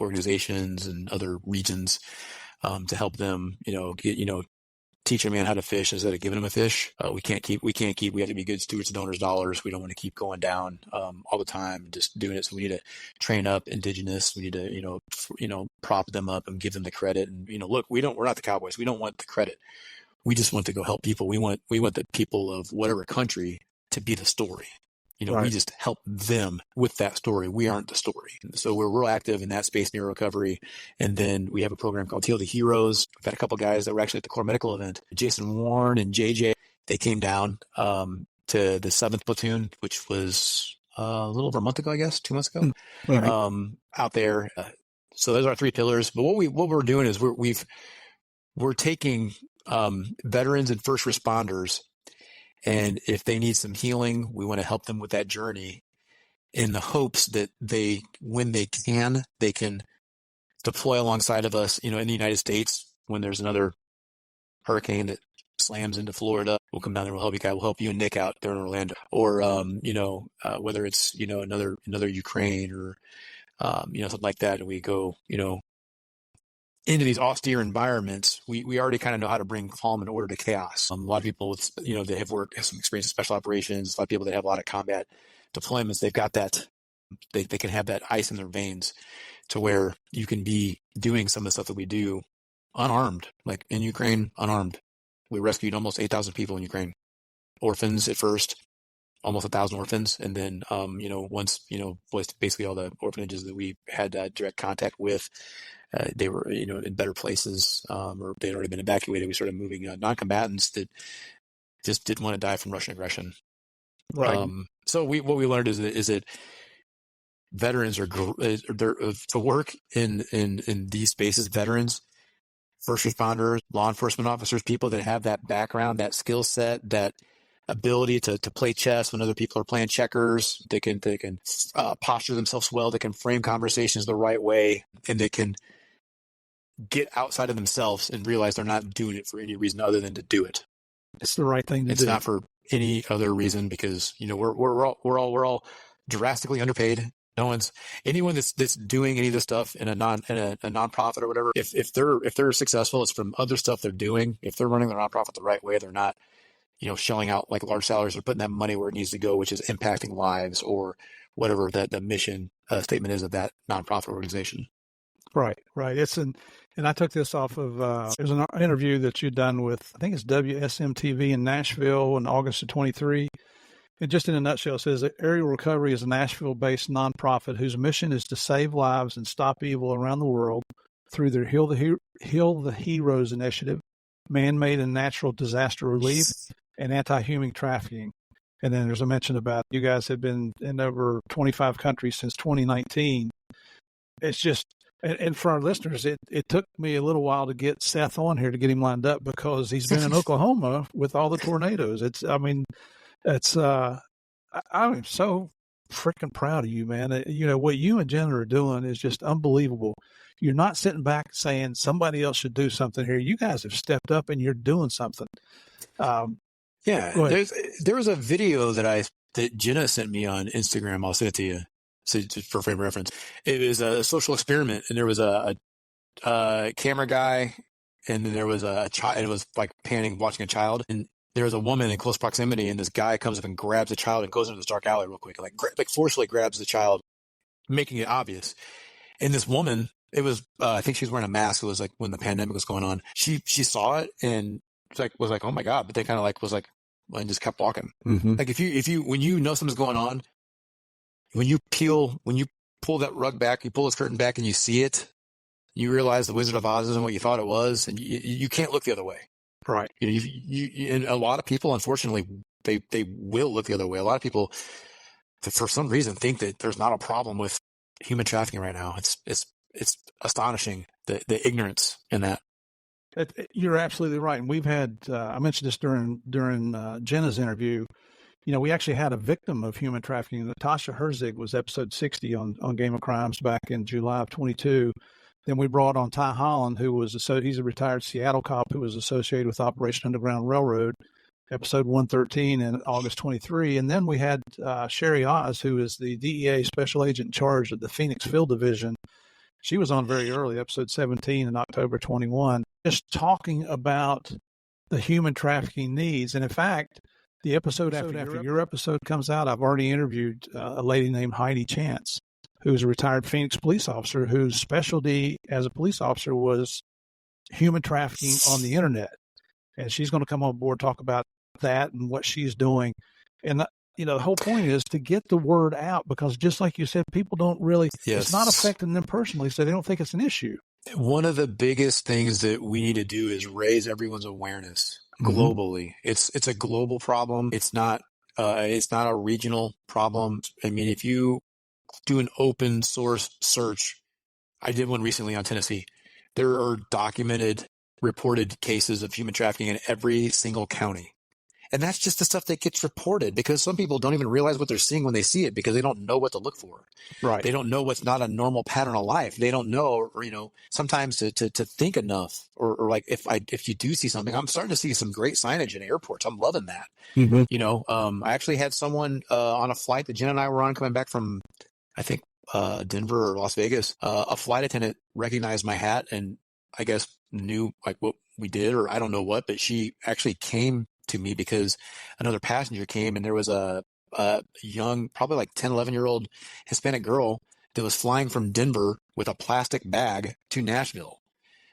organizations and other regions to help them, teach a man how to fish instead of giving him a fish. We have to be good stewards of donors' dollars. We don't want to keep going down all the time, just doing it. So we need to train up indigenous. We need to, prop them up and give them the credit. And, look, we're not the cowboys. We don't want the credit. We just want to go help people. We want the people of whatever country to be the story. Right. We just help them with that story. We aren't the story. So we're real active in that space near recovery. And then we have a program called Heal the Heroes. We've had a couple of guys that were actually at the Core Medical event. Jason Warren and JJ, they came down to the 7th Platoon, which was a little over a month ago, I guess, 2 months ago, Right. out there. So those are our 3 pillars. But what we're doing is we're taking veterans and first responders, and if they need some healing, we want to help them with that journey in the hopes that when they can deploy alongside of us, in the United States, when there's another hurricane that slams into Florida, we'll come down there, we'll help you guys, we'll help you and Nick out there in Orlando, or, whether it's, another Ukraine or, something like that. And we go, into these austere environments, we already kind of know how to bring calm and order to chaos. A lot of people with, they have some experience in special operations. A lot of people that have a lot of combat deployments, they've got that, they can have that ice in their veins to where you can be doing some of the stuff that we do unarmed, like in Ukraine, unarmed. We rescued almost 8,000 people in Ukraine, orphans at first, almost 1,000 orphans. And then, once, basically all the orphanages that we had direct contact with, they were, in better places, or they'd already been evacuated. We started moving non-combatants that just didn't want to die from Russian aggression. Right. So what we learned is that veterans are to work in these spaces. Veterans, first responders, law enforcement officers, people that have that background, that skill set, that ability to play chess when other people are playing checkers. They can posture themselves well. They can frame conversations the right way, and they can get outside of themselves and realize they're not doing it for any reason other than to do it. It's the right thing to do. It's not for any other reason, because we're all drastically underpaid. Anyone that's doing any of this stuff in a nonprofit or whatever. If they're successful, it's from other stuff they're doing. If they're running their nonprofit the right way, they're not, shelling out like large salaries. They're putting that money where it needs to go, which is impacting lives or whatever that the mission statement is of that nonprofit organization. Right. And I took this off of, there's an interview that you've done with, I think it's WSMTV in Nashville in August of 23. And just in a nutshell, it says that Aeri Recovery is a Nashville-based nonprofit whose mission is to save lives and stop evil around the world through their Heal the Heroes initiative, man-made and natural disaster relief, and anti-human trafficking. And then there's a mention about you guys have been in over 25 countries since 2019. It's just, and for our listeners, it took me a little while to get Seth on here to get him lined up because he's been in Oklahoma with all the tornadoes. I'm so freaking proud of you, man. What you and Jenna are doing is just unbelievable. You're not sitting back saying somebody else should do something here. You guys have stepped up and you're doing something. There was a video that Jenna sent me on Instagram. I'll send it to you. So just for frame of reference, it was a social experiment, and there was a camera guy, and then there was a child. It was like panning, watching a child, and there was a woman in close proximity, and this guy comes up and grabs the child and goes into this dark alley real quick, like forcefully grabs the child, making it obvious. And this woman It was, I think she was wearing a mask. It was like when the pandemic was going on. She saw it and was like, oh my God. But they kind of like, was like, and just kept walking. Mm-hmm. Like when you know something's going on, when you pull that rug back, you pull this curtain back and you see it, you realize the Wizard of Oz isn't what you thought it was. And you can't look the other way. Right. You know, and a lot of people, unfortunately, they will look the other way. A lot of people, for some reason, think that there's not a problem with human trafficking right now. It's astonishing the ignorance in that. You're absolutely right. And we've had, I mentioned this during Jenna's interview. You know, we actually had a victim of human trafficking. Natasha Herzig was episode 60 on Game of Crimes back in July of 22. Then we brought on Ty Holland, he's a retired Seattle cop who was associated with Operation Underground Railroad, episode 113 in August 23. And then we had Sherry Oz, who is the DEA special agent in charge of the Phoenix Field Division. She was on very early, episode 17 in October 21, just talking about the human trafficking needs. And in fact, the episode after your episode comes out, I've already interviewed a lady named Heidi Chance, who's a retired Phoenix police officer whose specialty as a police officer was human trafficking on the internet. And she's going to come on board, talk about that and what she's doing. And, you know, the whole point is to get the word out because just like you said, people don't really, it's not affecting them personally, so they don't think it's an issue. One of the biggest things that we need to do is raise everyone's awareness globally. It's a global problem. It's not a regional problem. I mean, if you do an open source search, I did one recently on Tennessee. There are documented, reported cases of human trafficking in every single county. And that's just the stuff that gets reported because some people don't even realize what they're seeing when they see it because they don't know what to look for. Right. They don't know what's not a normal pattern of life. They don't know, or, you know, sometimes to think enough or like if you do see something, I'm starting to see some great signage in airports. I'm loving that. Mm-hmm. You know, I actually had someone on a flight that Jen and I were on coming back from, I think, Denver or Las Vegas. A flight attendant recognized my hat and I guess knew like what we did or I don't know what, but she actually came to me because another passenger came and there was a young, probably like 10, 11-year-old Hispanic girl that was flying from Denver with a plastic bag to Nashville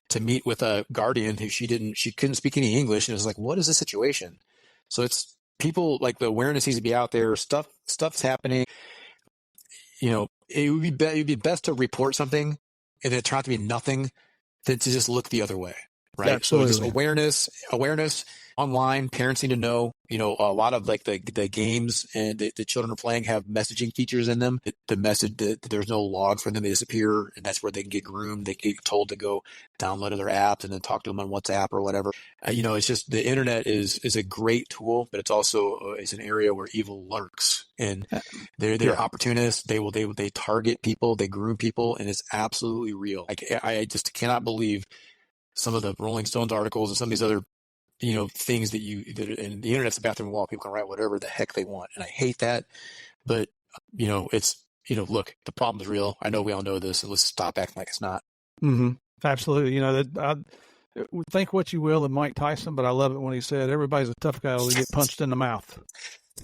to meet with a guardian who she couldn't speak any English. And it was like, what is the situation? So it's people like the awareness needs to be out there. Stuff's happening. You know, it would be best to report something and it turn out to be nothing than to just look the other way. Right. Absolutely. So just awareness online. Parents need to know, you know, a lot of like the games and the children are playing have messaging features in them. The message that there's no log for them, they disappear. And that's where they can get groomed. They get told to go download other apps and then talk to them on WhatsApp or whatever. You know, it's just the internet is a great tool, but it's also it's an area where evil lurks and they're opportunists. They target people, they groom people, and it's absolutely real. Like I just cannot believe some of the Rolling Stones articles and some of these other, you know, things and the internet's a bathroom wall. People can write whatever the heck they want. And I hate that. But, you know, it's, you know, look, the problem is real. I know we all know this. So let's stop acting like it's not. Mm-hmm. Absolutely. You know, I think what you will of Mike Tyson, but I love it when he said, everybody's a tough guy when they get punched in the mouth.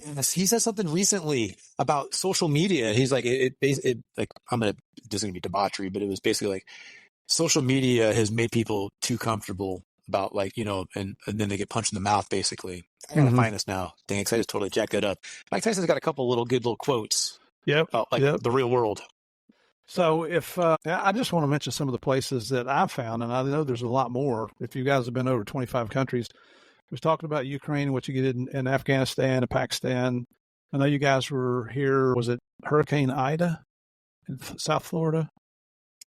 Yes, he said something recently about social media. He's like, this is going to be debauchery, but it was basically like, social media has made people too comfortable about like, you know, and then they get punched in the mouth, basically. I gotta find this now. Dang, I just totally jacked that up. Mike Tyson's got a couple good little quotes. Yep. About the real world. So if I just want to mention some of the places that I've found, and I know there's a lot more. If you guys have been over 25 countries, we was talking about Ukraine, what you get in Afghanistan and Pakistan. I know you guys were here. Was it Hurricane Ida in South Florida?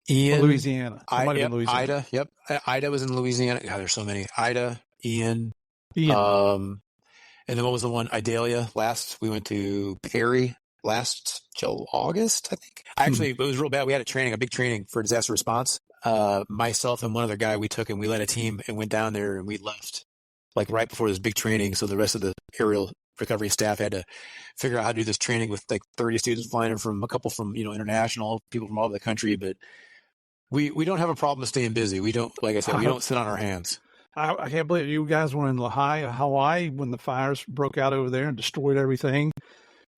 Louisiana. Louisiana. Ida. Yep. Ida was in Louisiana. God, there's so many. Ida, Ian. And then what was the one? Idalia last. We went to Perry last August, I think. Actually, it was real bad. We had a big training for disaster response. Myself and one other guy, we took and we led a team and went down there and we left like right before this big training. So the rest of the aerial recovery staff had to figure out how to do this training with like 30 students flying in from a couple from, you know, international people from all over the country. But we don't have a problem staying busy. We don't, like I said, we don't sit on our hands. I can't believe you guys were in Lehigh, Hawaii when the fires broke out over there and destroyed everything.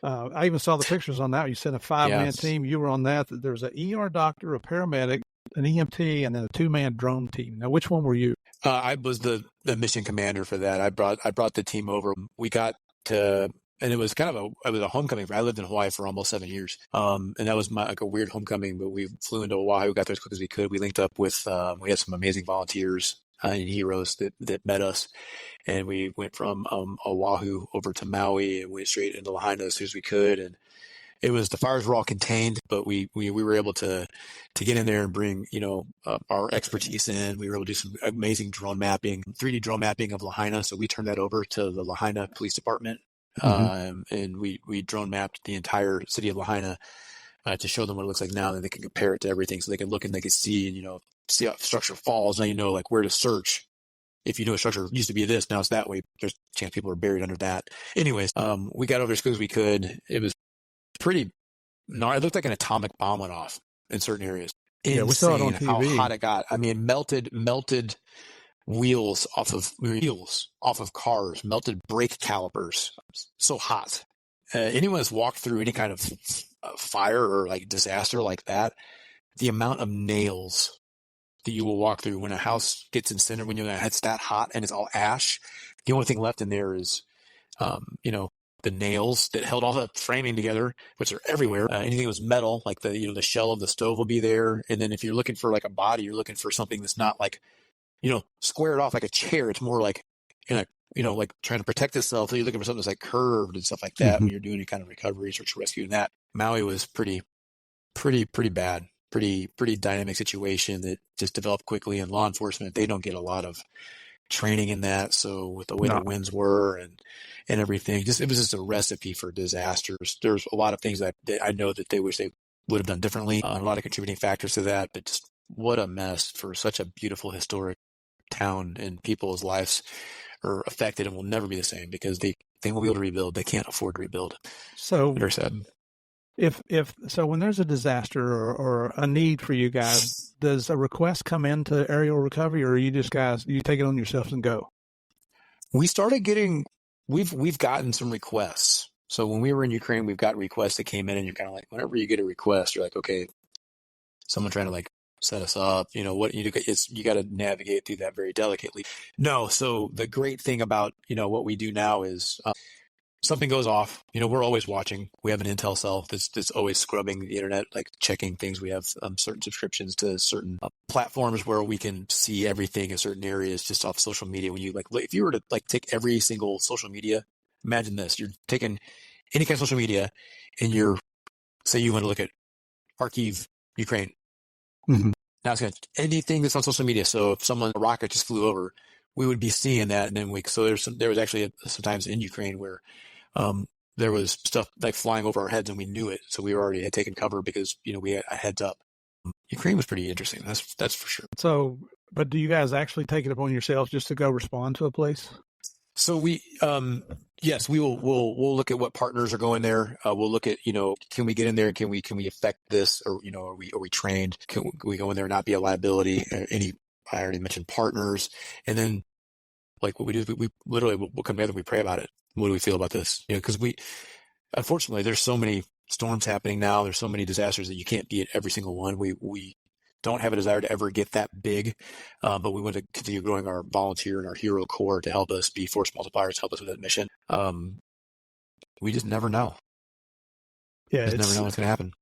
I even saw the pictures on that. You said a 5-man team. You were on that. There's an ER doctor, a paramedic, an EMT and then a 2-man drone team. Now, which one were you? I was the mission commander for that. I brought the team over. We got to, and it was kind of it was a homecoming. I lived in Hawaii for almost 7 years. And that was like a weird homecoming, but we flew into Oahu, got there as quick as we could. We linked up with, we had some amazing volunteers and heroes that met us. And we went from Oahu over to Maui and went straight into Lahaina as soon as we could. And it was, the fires were all contained, but we were able to get in there and bring, our expertise in. We were able to do some amazing drone mapping, 3D drone mapping of Lahaina. So we turned that over to the Lahaina Police Department. And we drone mapped the entire city of Lahaina to show them what it looks like now, and they can compare it to everything, so they can look and they can see, and see how structure falls. Now like where to search. If a structure used to be this, now it's that way. There's a chance people are buried under that. Anyways, we got over as quick as we could. It was pretty. No, it looked like an atomic bomb went off in certain areas. Yeah, we saw it on TV. How hot it got. I mean, melted wheels off of cars, melted brake calipers. So hot. Anyone that's walked through any kind of fire or like disaster like that, the amount of nails that you will walk through when a house gets incinerated, when it's that hot and it's all ash, the only thing left in there is, the nails that held all the framing together, which are everywhere. Anything that was metal, like the shell of the stove will be there. And then if you're looking for like a body, you're looking for something that's not like, squared off like a chair. It's more like like trying to protect itself. So you're looking for something that's like curved and stuff like that when you're doing any kind of recovery, search and rescue. And that Maui was pretty bad, pretty dynamic situation that just developed quickly. And law enforcement, they don't get a lot of training in that. So with the way the winds were and everything, it was just a recipe for disasters. There's a lot of things that I know that they wish they would have done differently. A lot of contributing factors to that, but just what a mess for such a beautiful historic town, and people's lives are affected and will never be the same because they won't be able to rebuild. They can't afford to rebuild. So very sad. If when there's a disaster or a need for you guys, does a request come into aerial recovery, or are you just guys, you take it on yourselves and go? We started getting, we've gotten some requests. So when we were in Ukraine, we've got requests that came in, and you're kind of like, whenever you get a request, you're like, okay, someone trying to like set us up, what you do is you got to navigate through that very delicately. No. So the great thing about, what we do now is, something goes off, we're always watching. We have an intel cell that's always scrubbing the internet, like checking things. We have certain subscriptions to certain platforms where we can see everything in certain areas just off social media. When you if you were to take every single social media, imagine this: you're taking any kind of social media, and say you want to look at Kharkiv, Ukraine. Mm-hmm. Now it's anything that's on social media. So if a rocket just flew over, we would be seeing that, and then there was actually sometimes in Ukraine where there was stuff like flying over our heads and we knew it. So we already had taken cover because, we had a heads up. Ukraine was pretty interesting. That's for sure. So, but do you guys actually take it upon yourselves just to go respond to a place? So we, yes, we'll look at what partners are going there. We'll look at, can we get in there? Can we affect this? Or, are we trained? Can we go in there and not be a liability? I already mentioned partners. And then what we do is we literally, we'll come together, we pray about it. What do we feel about this? Because unfortunately, there's so many storms happening now. There's so many disasters that you can't be at every single one. We don't have a desire to ever get that big, but we want to continue growing our volunteer and our hero core to help us be force multipliers, to help us with that mission. We just never know. Yeah, never know what's going to happen.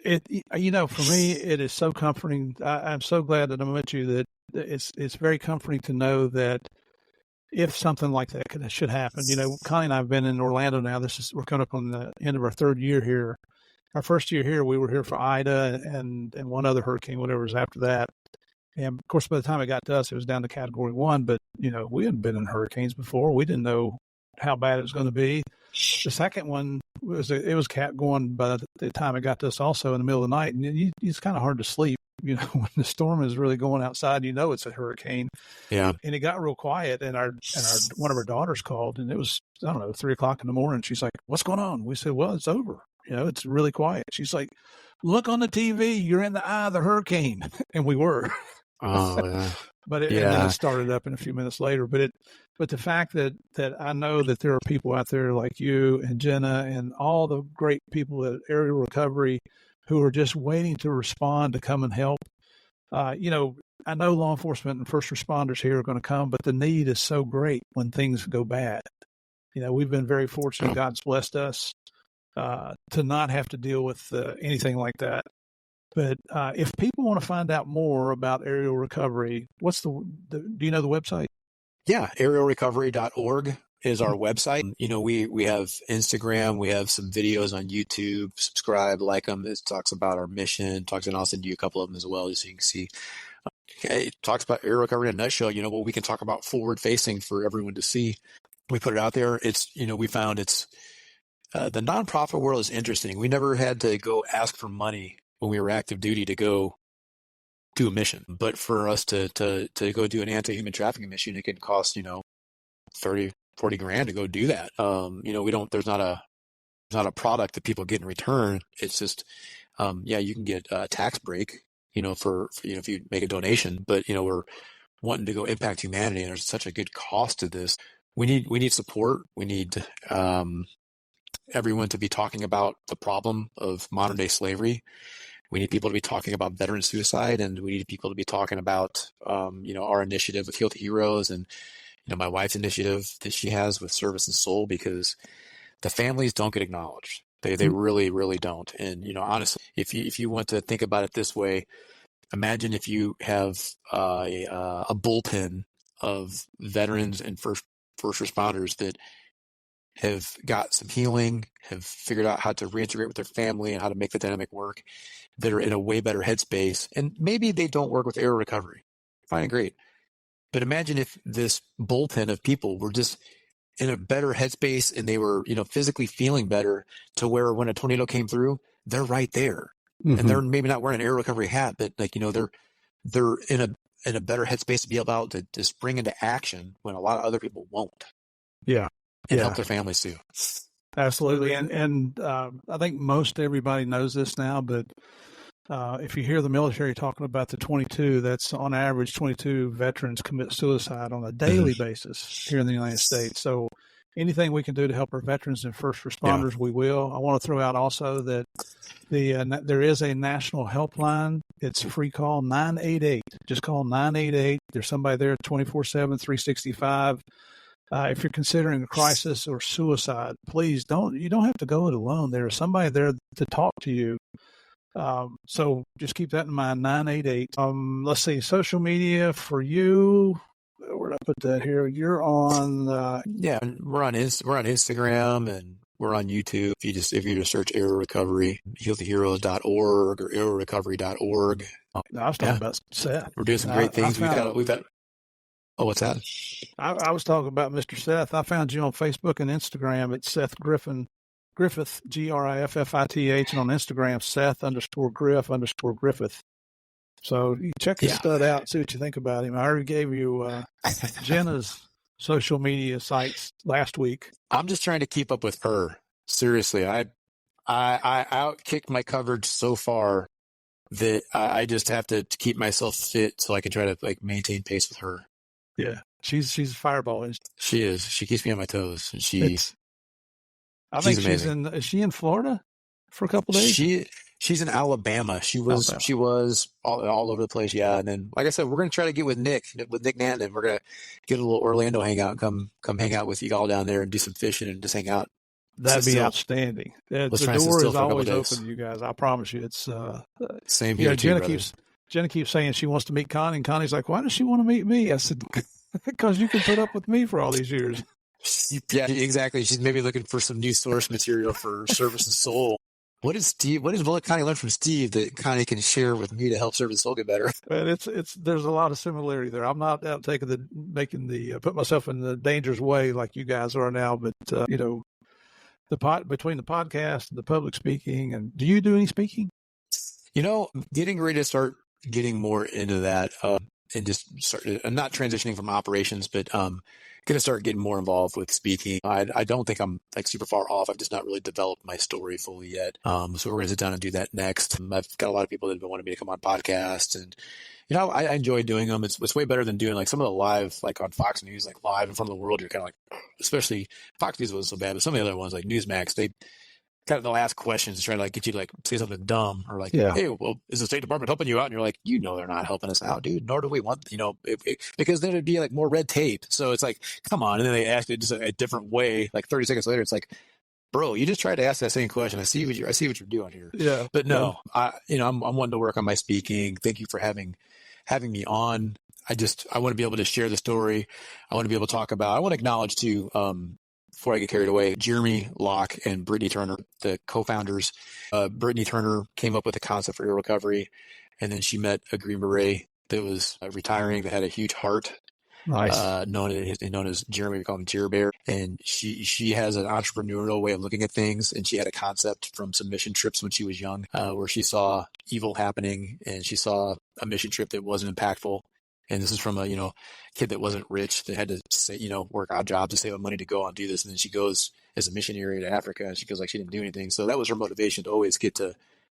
For me, it is so comforting. I'm so glad that I met you. That it's very comforting to know that if something like that should happen, Connie and I have been in Orlando now. We're coming up on the end of our third year here. Our first year here, we were here for Ida and one other hurricane, whatever was after that. And of course, by the time it got to us, it was down to Category 1. But we hadn't been in hurricanes before. We didn't know how bad it was going to be. The second one was Cat going by the time it got to us, also in the middle of the night, and it's kind of hard to sleep. When the storm is really going outside, it's a hurricane. Yeah. And it got real quiet, and our one of our daughters called, and it was, I don't know, 3:00 in the morning. She's like, "What's going on?" We said, "Well, it's over. It's really quiet." She's like, "Look on the TV. You're in the eye of the hurricane," and we were. Oh, yeah. And then it started up in a few minutes later. But the fact that I know that there are people out there like you and Jenna and all the great people at Aerial Recovery who are just waiting to respond, to come and help. I know law enforcement and first responders here are going to come, but the need is so great when things go bad. We've been very fortunate. God's blessed us to not have to deal with anything like that. But if people want to find out more about aerial recovery, do you know the website? Yeah, aerialrecovery.org is our website. We have Instagram, we have some videos on YouTube. Subscribe, like them. It talks about our mission. And I'll send you a couple of them as well, just so you can see. It talks about aerial recovery in a nutshell. What we can talk about forward facing for everyone to see. We put it out there. It's we found it's the nonprofit world is interesting. We never had to go ask for money when we were active duty to go do a mission, but for us to go do an anti-human trafficking mission, it can cost 30, 40 grand to go do that. There's not a product that people get in return. It's just you can get a tax break for if you make a donation, but we're wanting to go impact humanity, and there's such a good cost to this. We need support. We need everyone to be talking about the problem of modern day slavery. We need people to be talking about veteran suicide, and we need people to be talking about, our initiative with Heal the Heroes, and my wife's initiative that she has with Service and Soul, because the families don't get acknowledged. They really, really don't. And honestly, if you want to think about it this way, imagine if you have a bullpen of veterans and first responders that have got some healing, have figured out how to reintegrate with their family and how to make the dynamic work, that are in a way better headspace. And maybe they don't work with aerial recovery. Fine and great. But imagine if this bullpen of people were just in a better headspace and they were, physically feeling better, to where when a tornado came through, they're right there. Mm-hmm. And they're maybe not wearing an aerial recovery hat, but they're in a better headspace to be able to spring into action when a lot of other people won't. Yeah. And help their families too. Absolutely. And I think most everybody knows this now, but if you hear the military talking about the 22, that's on average 22 veterans commit suicide on a daily basis here in the United States. So anything we can do to help our veterans and first responders, we will. I want to throw out also that there is a national helpline. It's a free call, 988. Just call 988. There's somebody there 24/7, 365. If you're considering a crisis or suicide, please you don't have to go it alone. There's somebody there to talk to you. So just keep that in mind, 988. Let's see, social media for you. Where did I put that here? You're on. We're on Instagram, and we're on YouTube. If you just search Aerial Recovery, healtheheroes.org or aerialrecovery.org. No, I was talking about Seth. We're doing some great things. We've got. Oh, what's that? I was talking about Mr. Seth. I found you on Facebook and Instagram at Seth Griffith, Griffith, and on Instagram, Seth_Griff_Griffith. So you check his stud out, see what you think about him. I already gave you Jenna's social media sites last week. I'm just trying to keep up with her. Seriously, I outkicked my coverage so far that I just have to keep myself fit so I can try to maintain pace with her. Yeah, she's a fireball. She is. She keeps me on my toes. And I think amazing. Is she in Florida for a couple of days? She's in Alabama. She was all over the place. Yeah. And then, like I said, we're going to try to get with Nick Nanton. We're going to get a little Orlando hangout, come hang out with you all down there and do some fishing and just hang out. That'd be outstanding. The door is always open to you guys. I promise you. It's same here too, Jenna keeps saying she wants to meet Connie, and Connie's like, why does she want to meet me? I said, because you can put up with me for all these years. Yeah, exactly. She's maybe looking for some new source material for Service and Soul. What does Connie learn from Steve that Connie can share with me to help Service and Soul get better? And there's a lot of similarity there. I'm not out put myself in the dangerous way like you guys are now, but between the podcast and the public speaking, and do you do any speaking? Getting ready to start getting more into that, and just not transitioning from operations, but going to start getting more involved with speaking. I don't think I'm super far off. I've just not really developed my story fully yet. So we're going to sit down and do that next. I've got a lot of people that have been wanting me to come on podcasts, and I enjoy doing them. It's way better than doing some of the live, on Fox News, live in front of the world. You're kind of especially Fox News wasn't so bad, but some of the other ones like Newsmax, kind of the last questions to try to like get you to like say something dumb or like, Yeah. hey, well, is the State Department helping you out? And you're like, they're not helping us out, dude. Nor do we want, because then it'd be like more red tape. So it's like, come on. And then they ask it just a different way. Like 30 seconds later, it's like, bro, you just tried to ask that same question. I see what you're doing here. Yeah. But no, I'm wanting to work on my speaking. Thank you for having me on. I want to be able to share the story. I want to be able to talk about, I want to acknowledge too, before I get carried away, Jeremy Locke and Brittany Turner, the co-founders. Brittany Turner came up with the concept for air recovery, and then she met a Green Beret that was retiring, that had a huge heart. Nice. Known as Jeremy, we call him Jer Bear. And she has an entrepreneurial way of looking at things. And she had a concept from some mission trips when she was young, where she saw evil happening and she saw a mission trip that wasn't impactful. And this is from a, kid that wasn't rich, that had to say, work odd jobs to save up money to go out and do this. And then she goes as a missionary to Africa, and she goes like she didn't do anything. So that was her motivation to always get to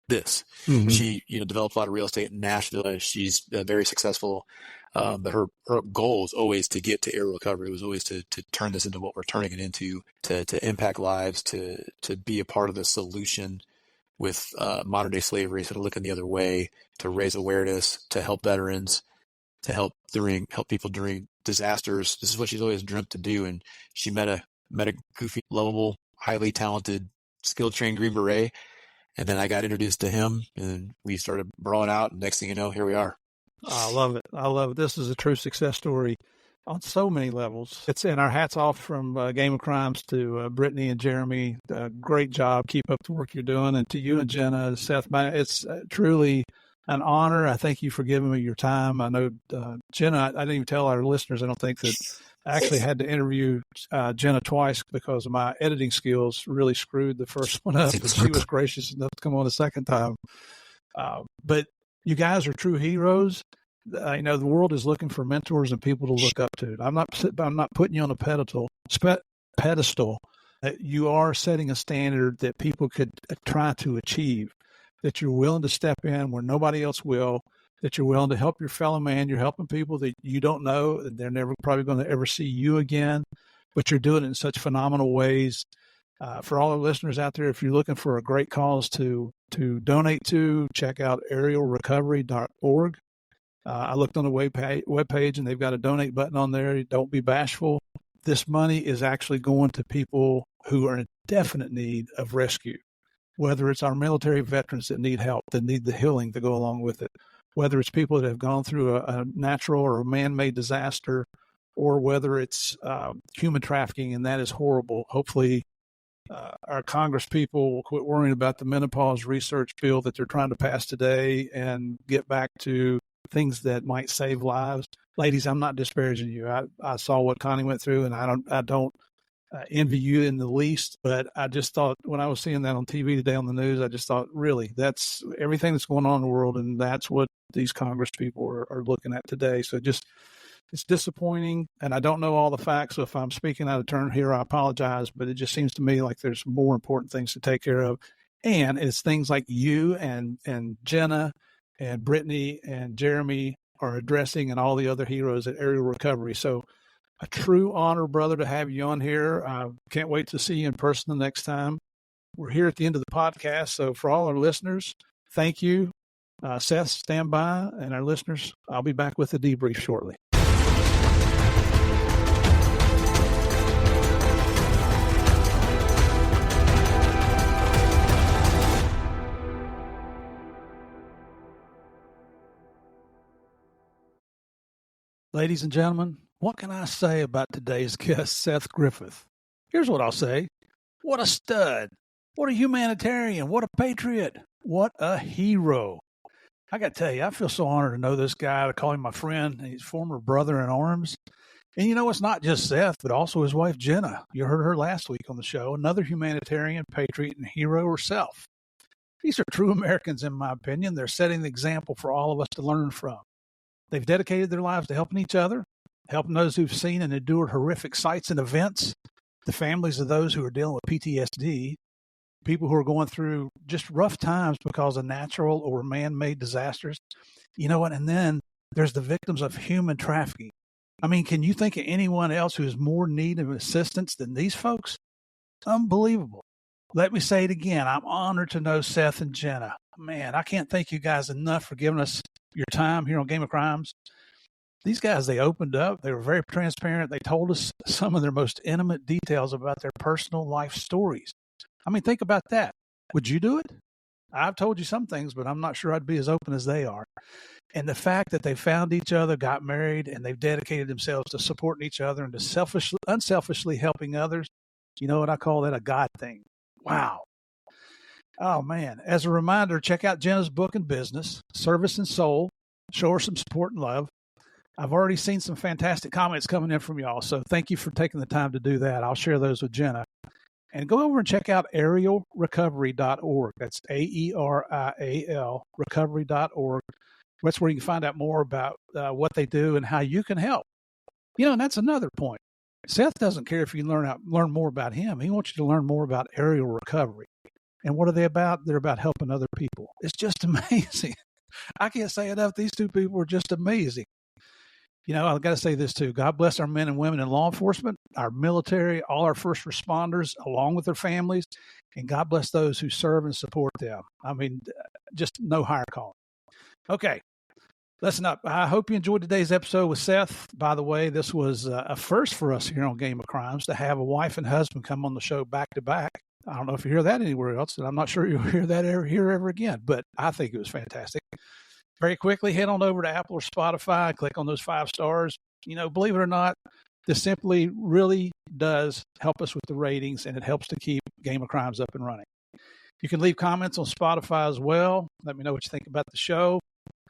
this. Mm-hmm. She, developed a lot of real estate in Nashville. She's very successful. But her goal was always to get to air recovery. It was always to turn this into what we're turning it into, to impact lives, to be a part of the solution with modern day slavery, so to look in the other way, to raise awareness, to help veterans, to help people during disasters. This is what she's always dreamt to do. And she met a goofy, lovable, highly talented, skilled, trained Green Beret. And then I got introduced to him, and we started brawling out. And next thing you know, here we are. I love it. This is a true success story on so many levels. And our hats off from Game of Crimes to Brittany and Jeremy. Great job. Keep up the work you're doing. And to you and Jenna, Seth, it's truly an honor. I thank you for giving me your time. I know, Jenna, I didn't even tell our listeners, I don't think that I actually had to interview Jenna twice because of my editing skills really screwed the first one up. But she was gracious enough to come on a second time. But you guys are true heroes. The world is looking for mentors and people to look up to. I'm not putting you on a pedestal. You are setting a standard that people could try to achieve, that you're willing to step in where nobody else will, that you're willing to help your fellow man. You're helping people that you don't know. They're never probably going to ever see you again, but you're doing it in such phenomenal ways. For all our listeners out there, if you're looking for a great cause to donate to, check out aerialrecovery.org. I looked on the webpage and they've got a donate button on there. Don't be bashful. This money is actually going to people who are in definite need of rescue, whether it's our military veterans that need help, that need the healing to go along with it, whether it's people that have gone through a natural or a man-made disaster, or whether it's human trafficking, and that is horrible. Hopefully, our Congress people will quit worrying about the menopause research bill that they're trying to pass today and get back to things that might save lives. Ladies, I'm not disparaging you. I saw what Connie went through, and I don't envy you in the least, but I just thought when I was seeing that on TV today on the news, I just thought, really, that's everything that's going on in the world, and that's what these Congress people are looking at today. So it's disappointing, and I don't know all the facts, so if I'm speaking out of turn here, I apologize, but it just seems to me like there's more important things to take care of, and it's things like you and Jenna and Brittany and Jeremy are addressing, and all the other heroes at Aerial Recovery. So a true honor, brother, to have you on here. I can't wait to see you in person the next time. We're here at the end of the podcast, so for all our listeners, thank you. Seth, stand by, and our listeners, I'll be back with a debrief shortly. Ladies and gentlemen, what can I say about today's guest, Seth Griffith? Here's what I'll say. What a stud. What a humanitarian. What a patriot. What a hero. I got to tell you, I feel so honored to know this guy, to call him my friend, and his former brother in arms. And it's not just Seth, but also his wife, Jenna. You heard her last week on the show, another humanitarian, patriot, and hero herself. These are true Americans, in my opinion. They're setting the example for all of us to learn from. They've dedicated their lives to helping each other, helping those who've seen and endured horrific sights and events, the families of those who are dealing with PTSD, people who are going through just rough times because of natural or man-made disasters. You know what? And then there's the victims of human trafficking. I mean, can you think of anyone else who is more in need of assistance than these folks? Unbelievable. Let me say it again. I'm honored to know Seth and Jenna. Man, I can't thank you guys enough for giving us your time here on Game of Crimes. These guys, they opened up. They were very transparent. They told us some of their most intimate details about their personal life stories. I mean, think about that. Would you do it? I've told you some things, but I'm not sure I'd be as open as they are. And the fact that they found each other, got married, and they've dedicated themselves to supporting each other and to unselfishly helping others, you know what I call that? A God thing. Wow. Oh, man. As a reminder, check out Jenna's book and business, Service and Soul. Show her some support and love. I've already seen some fantastic comments coming in from y'all, so thank you for taking the time to do that. I'll share those with Jenna. And go over and check out aerialrecovery.org. That's AERIAL recovery.org. That's where you can find out more about what they do and how you can help. You know, and that's another point. Seth doesn't care if you learn more about him. He wants you to learn more about aerial recovery. And what are they about? They're about helping other people. It's just amazing. I can't say enough. These two people are just amazing. You know, I've got to say this too. God bless our men and women in law enforcement, our military, all our first responders, along with their families, and God bless those who serve and support them. I mean, just no higher calling. Okay, listen up. I hope you enjoyed today's episode with Seth. By the way, this was a first for us here on Game of Crimes to have a wife and husband come on the show back to back. I don't know if you hear that anywhere else, and I'm not sure you'll hear that ever again, but I think it was fantastic. Very quickly, head on over to Apple or Spotify, click on those 5 stars. You know, believe it or not, this simply really does help us with the ratings, and it helps to keep Game of Crimes up and running. You can leave comments on Spotify as well. Let me know what you think about the show.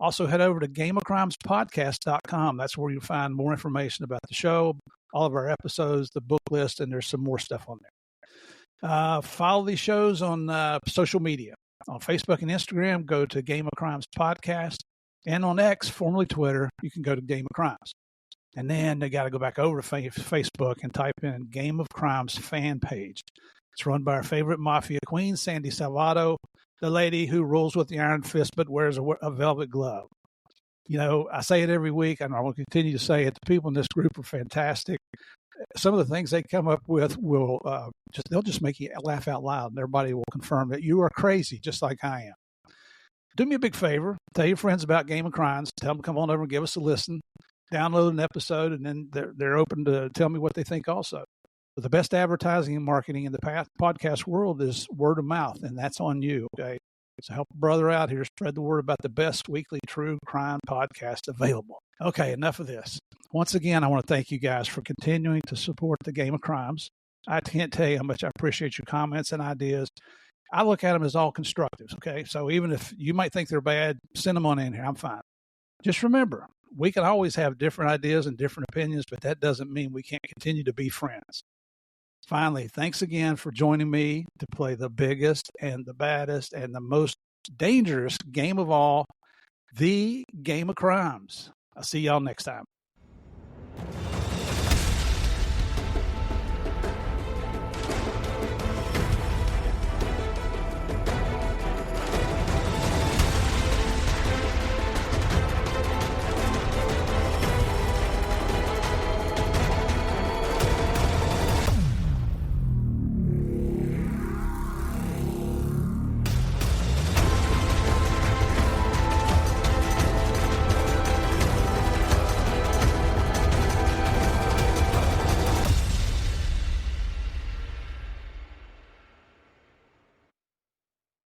Also, head over to gameofcrimespodcast.com. That's where you'll find more information about the show, all of our episodes, the book list, and there's some more stuff on there. Follow these shows on social media. On Facebook and Instagram, go to Game of Crimes Podcast. And on X, formerly Twitter, you can go to Game of Crimes. And then they got to go back over to Facebook and type in Game of Crimes fan page. It's run by our favorite mafia queen, Sandy Salvato, the lady who rules with the iron fist but wears a velvet glove. You know, I say it every week, and I will continue to say it. The people in this group are fantastic. Some of the things they come up with they'll just make you laugh out loud, and everybody will confirm that you are crazy, just like I am. Do me a big favor. Tell your friends about Game of Crimes. Tell them to come on over and give us a listen. Download an episode, and then they're open to tell me what they think also. But the best advertising and marketing in the podcast world is word of mouth, and that's on you, okay? So help a brother out here. Spread the word about the best weekly true crime podcast available. Okay, enough of this. Once again, I want to thank you guys for continuing to support the Game of Crimes. I can't tell you how much I appreciate your comments and ideas. I look at them as all constructives, okay? So even if you might think they're bad, send them on in here. I'm fine. Just remember, we can always have different ideas and different opinions, but that doesn't mean we can't continue to be friends. Finally, thanks again for joining me to play the biggest and the baddest and the most dangerous game of all, the Game of Crimes. I'll see y'all next time.